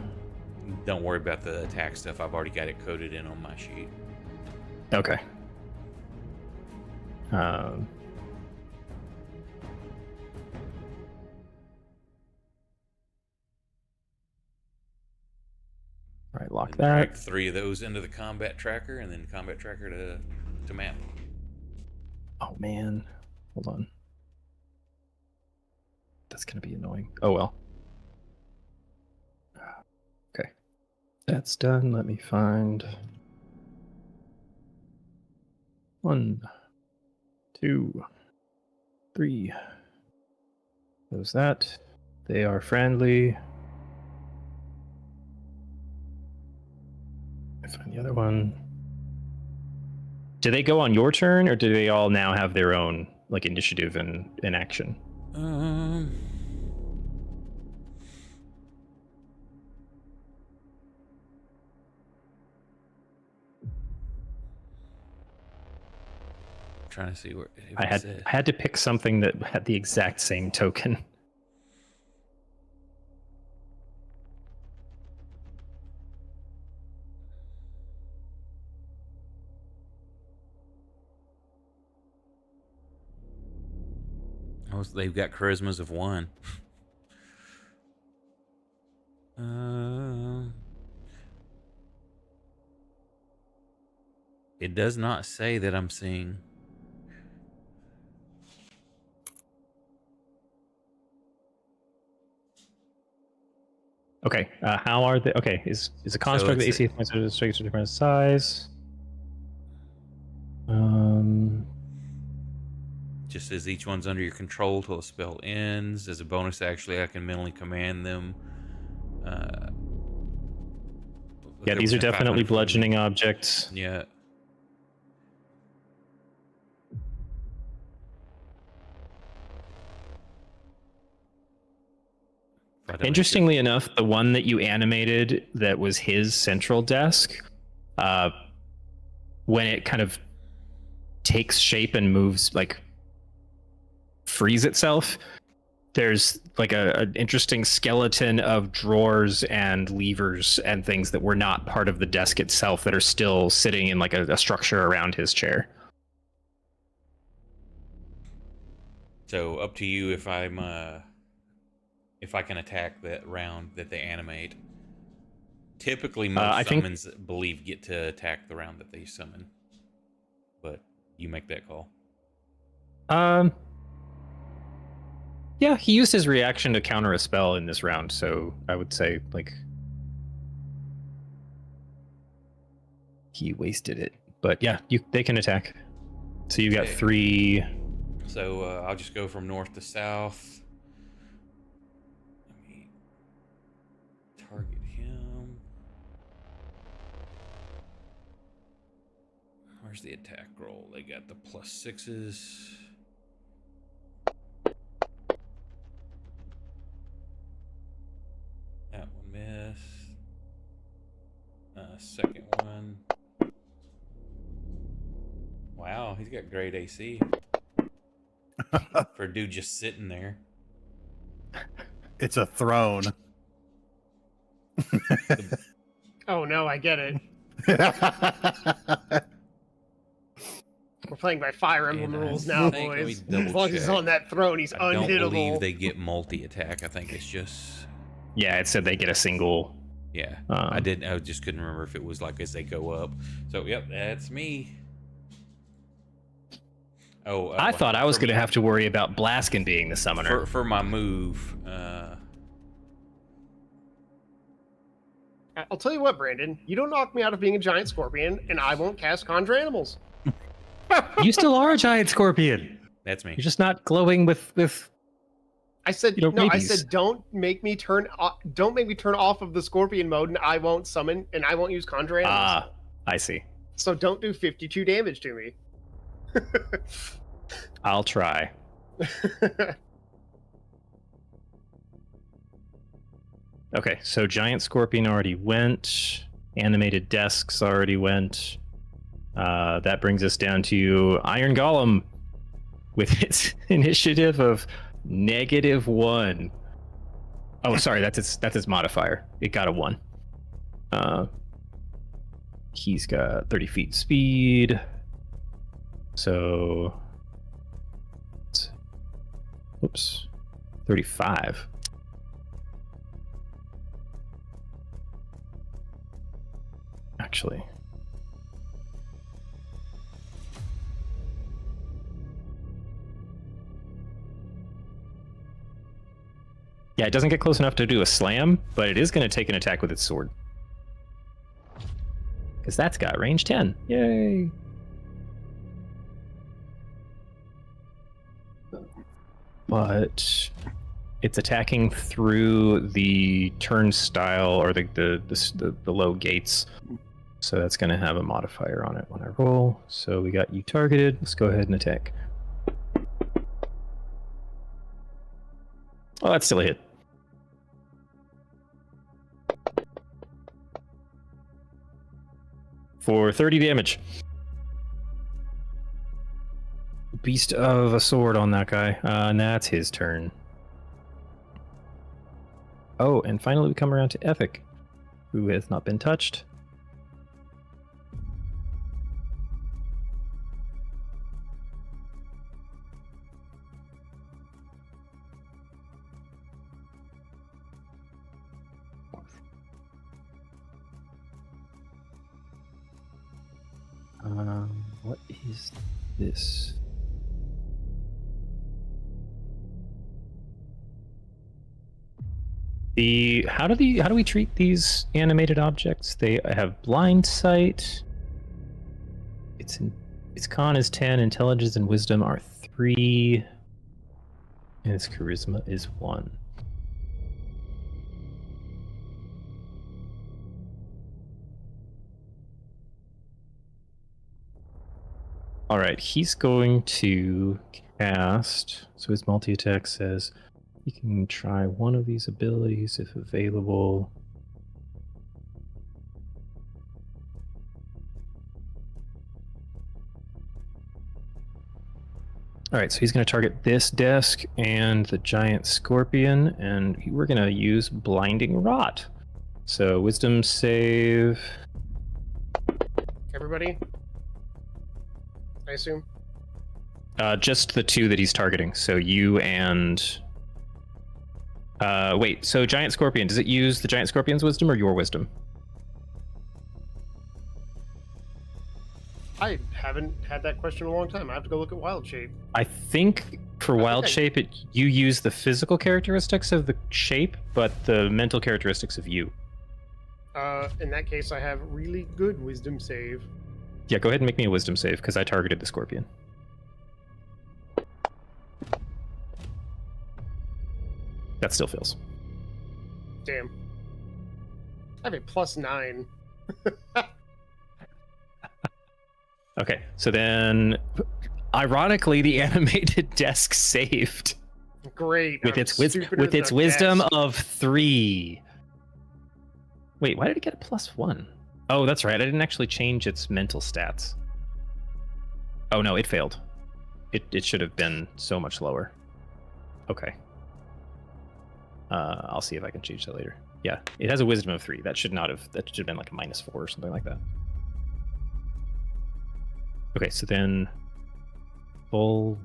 Don't worry about the attack stuff. I've already got it coded in on my sheet. Okay. Right, lock that. Drag 3 of those into the combat tracker, and then combat tracker to map. Oh man, hold on. That's gonna be annoying. Oh well. Okay, that's done. Let me find 1, 2, 3. Close that. They are friendly. I find the other one. Do they go on your turn, or do they all now have their own like initiative and in action? trying to see where if I it had said. I had to pick something that had the exact same token. Oh, so they've got charismas of 1. It does not say that I'm seeing. Okay, how are the okay? Is a construct the it's AC points of strength to different size? Just as each one's under your control till the spell ends. As a bonus, actually, I can mentally command them. Yeah, these are 500 definitely from- bludgeoning objects. Yeah. Interestingly enough, the one that you animated that was his central desk, when it kind of takes shape and moves, like frees itself, there's like an interesting skeleton of drawers and levers and things that were not part of the desk itself that are still sitting in like a structure around his chair. So up to you if I'm if I can attack that round that they animate. Typically, most summons believe get to attack the round that they summon, but you make that call. Yeah, he used his reaction to counter a spell in this round, so I would say like he wasted it. But yeah, they can attack. So you got 3. So I'll just go from north to south. Let me target him. Where's the attack roll? They got the +6s. That one missed. Second one. Wow, he's got great AC. For a dude just sitting there. It's a throne. Oh no, I get it. We're playing by Fire Emblem And I rules now, think- let me boys. double As long as he's check. on that throne, he's I don't unhittable. believe they get multi-attack. I think it's just... Yeah, it said they get a single. Yeah, I just couldn't remember if it was like as they go up. So, yep, that's me. Oh, I thought I was going to have to worry about Blaskin being the summoner. For my move. I'll tell you what, Brandon. You don't knock me out of being a giant scorpion, and I won't cast Conjure Animals. You still are a giant scorpion. That's me. You're just not glowing with. I said no. I Rabies. said don't make me turn off of the scorpion mode, and I won't summon, and I won't use Conjure Animals. Ah, I see. So don't do 52 damage to me. I'll try. Okay, so giant scorpion already went. Animated desks already went. That brings us down to Iron Golem with its initiative of -1. Oh, sorry, that's its modifier. It got a 1. He's got 30 feet speed. So, oops, 35. Actually. Yeah, it doesn't get close enough to do a slam, but it is going to take an attack with its sword. Because that's got range 10. Yay! But it's attacking through the turnstile or the low gates. So that's going to have a modifier on it when I roll. So we got you targeted. Let's go ahead and attack. Oh, that's still a hit. For 30 damage. beast of a sword on that guy, and that's his turn. Oh, and finally we come around to Ethic, who has not been touched. What is this? How do we treat these animated objects? They have blind sight. Its con is 10, intelligence and wisdom are 3, and its charisma is 1. All right, he's going to cast. So his multi-attack says you can try one of these abilities if available. All right, so he's going to target this desk and the giant scorpion, and we're going to use Blinding Rot. So wisdom save. Everybody? I assume? Just the 2 that he's targeting. So you and... wait, so giant scorpion, does it use the giant scorpion's wisdom or your wisdom? I haven't had that question in a long time. I have to go look at Wild Shape. I think for Wild Shape, you use the physical characteristics of the shape, but the mental characteristics of you. In that case, I have really good wisdom save. Yeah, go ahead and make me a wisdom save, because I targeted the scorpion. That still fails. Damn. I have a +9. Okay, so then, ironically, the animated desk saved. Great. With its wisdom of 3. Wait, why did it get a +1? Oh, that's right. I didn't actually change its mental stats. Oh no, it failed. It should have been so much lower. Okay. I'll see if I can change that later. Yeah, it has a wisdom of 3. That should have been like a -4 or something like that. Okay, so then full.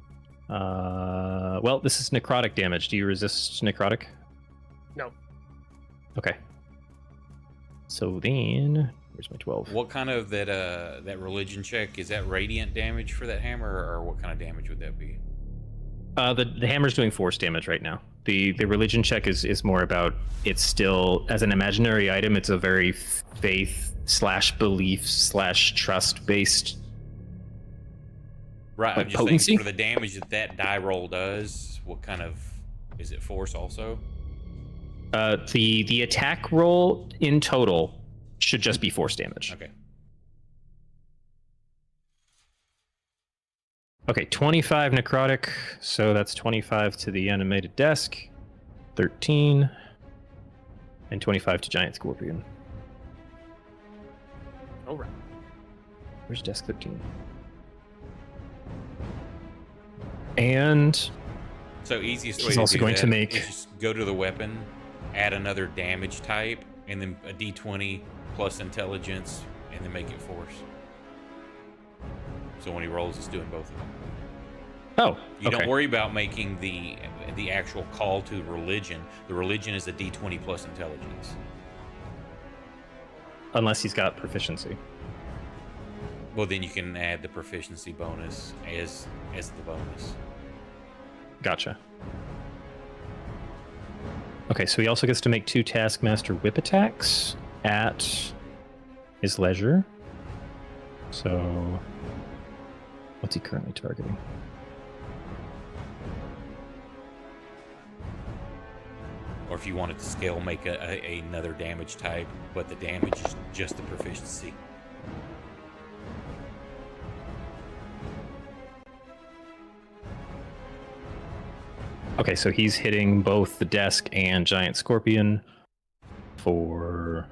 Well, this is necrotic damage. Do you resist necrotic? No. Okay. So then, where's my 12? What kind of that religion check is that? Radiant damage for that hammer, or what kind of damage would that be? The hammer's doing force damage right now. The religion check is more about, it's still, as an imaginary item, it's a very faith/belief/trust based. Right, like I'm just potency? thinking for the damage that die roll does. What kind of, is it force also? The attack roll in total should just be force damage. Okay. Okay, 25 necrotic, so that's 25 to the animated desk, 13, and 25 to giant scorpion. All right. Where's desk 13? And So easiest way he's to also do going that to make. is just go to the weapon, add another damage type, and then a d20 plus intelligence, and then make it force. So when he rolls, it's doing both of them. Oh, You okay. don't worry about making the actual call to religion. The religion is a d20 plus intelligence. Unless he's got proficiency. Well, then you can add the proficiency bonus as the bonus. Gotcha. Okay, so he also gets to make 2 Taskmaster whip attacks at his leisure. So, what's he currently targeting? Or if you wanted to scale, make another damage type, but the damage is just the proficiency. Okay, so he's hitting both the desk and giant scorpion for...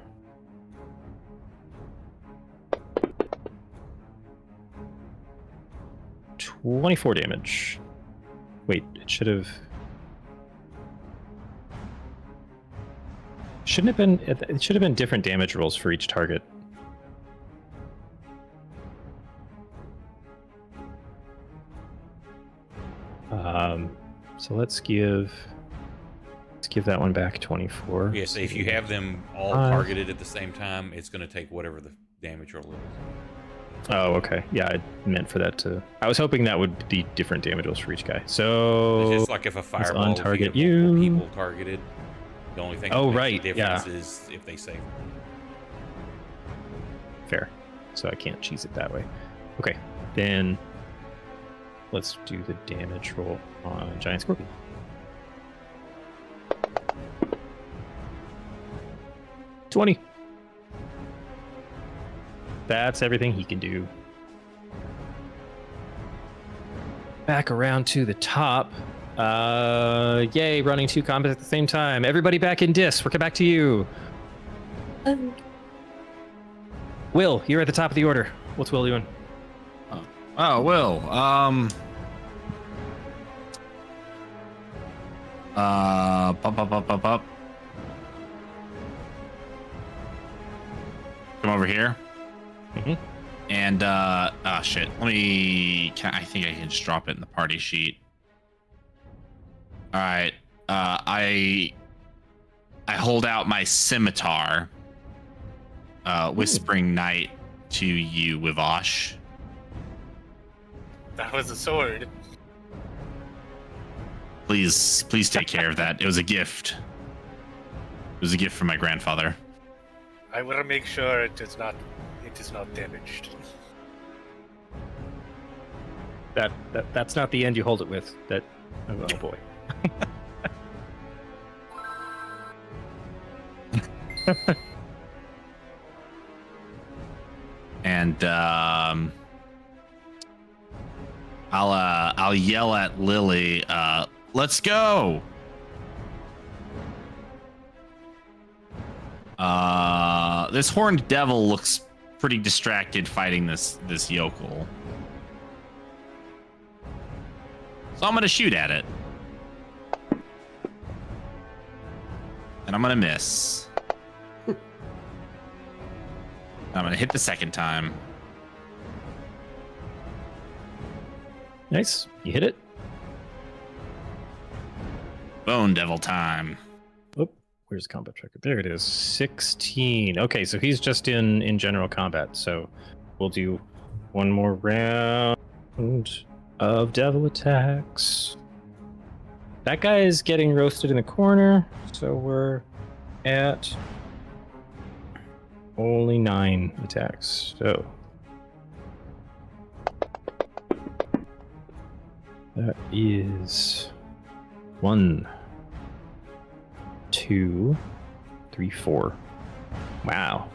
24 damage. Wait, it should have. Shouldn't have been. It should have been different damage rolls for each target. So let's give that one back 24. Yes, if you have them all targeted at the same time, it's going to take whatever the damage roll is. Oh, okay. Yeah, I meant for that to. I was hoping that would be different damage rolls for each guy. So It's just like if a fireball, if you untarget get multiple you. people targeted, the only thing that Oh, makes right, the difference is if they save. Fair. So I can't cheese it that way. Okay, then let's do the damage roll on Giant Scorpion. $20. That's everything he can do. Back around to the top. Yay, running 2 combats at the same time. Everybody back in Dis. We're back to you. Will, you're at the top of the order. What's Will doing? Oh, Will. Up. Come over here. Mm-hmm. And shit. I think I can just drop it in the party sheet. All right. I hold out my scimitar, whispering night to you, Wivosh. That was a sword. Please take care of that. It was a gift. It was a gift from my grandfather. I will make sure it is not damaged. That's not the end you hold it with. Oh boy. And I'll yell at Lily, let's go. This horned devil looks pretty distracted fighting this yokel. So I'm gonna shoot at it. And I'm gonna miss. I'm gonna hit the second time. Nice. You hit it. Bone devil time. Oh, where's the combat tracker? There it is. 16. Okay, so he's just in general combat. So we'll do one more round of devil attacks. That guy is getting roasted in the corner. So we're at only 9 attacks. So that is 1, 2, 3, 4. Wow.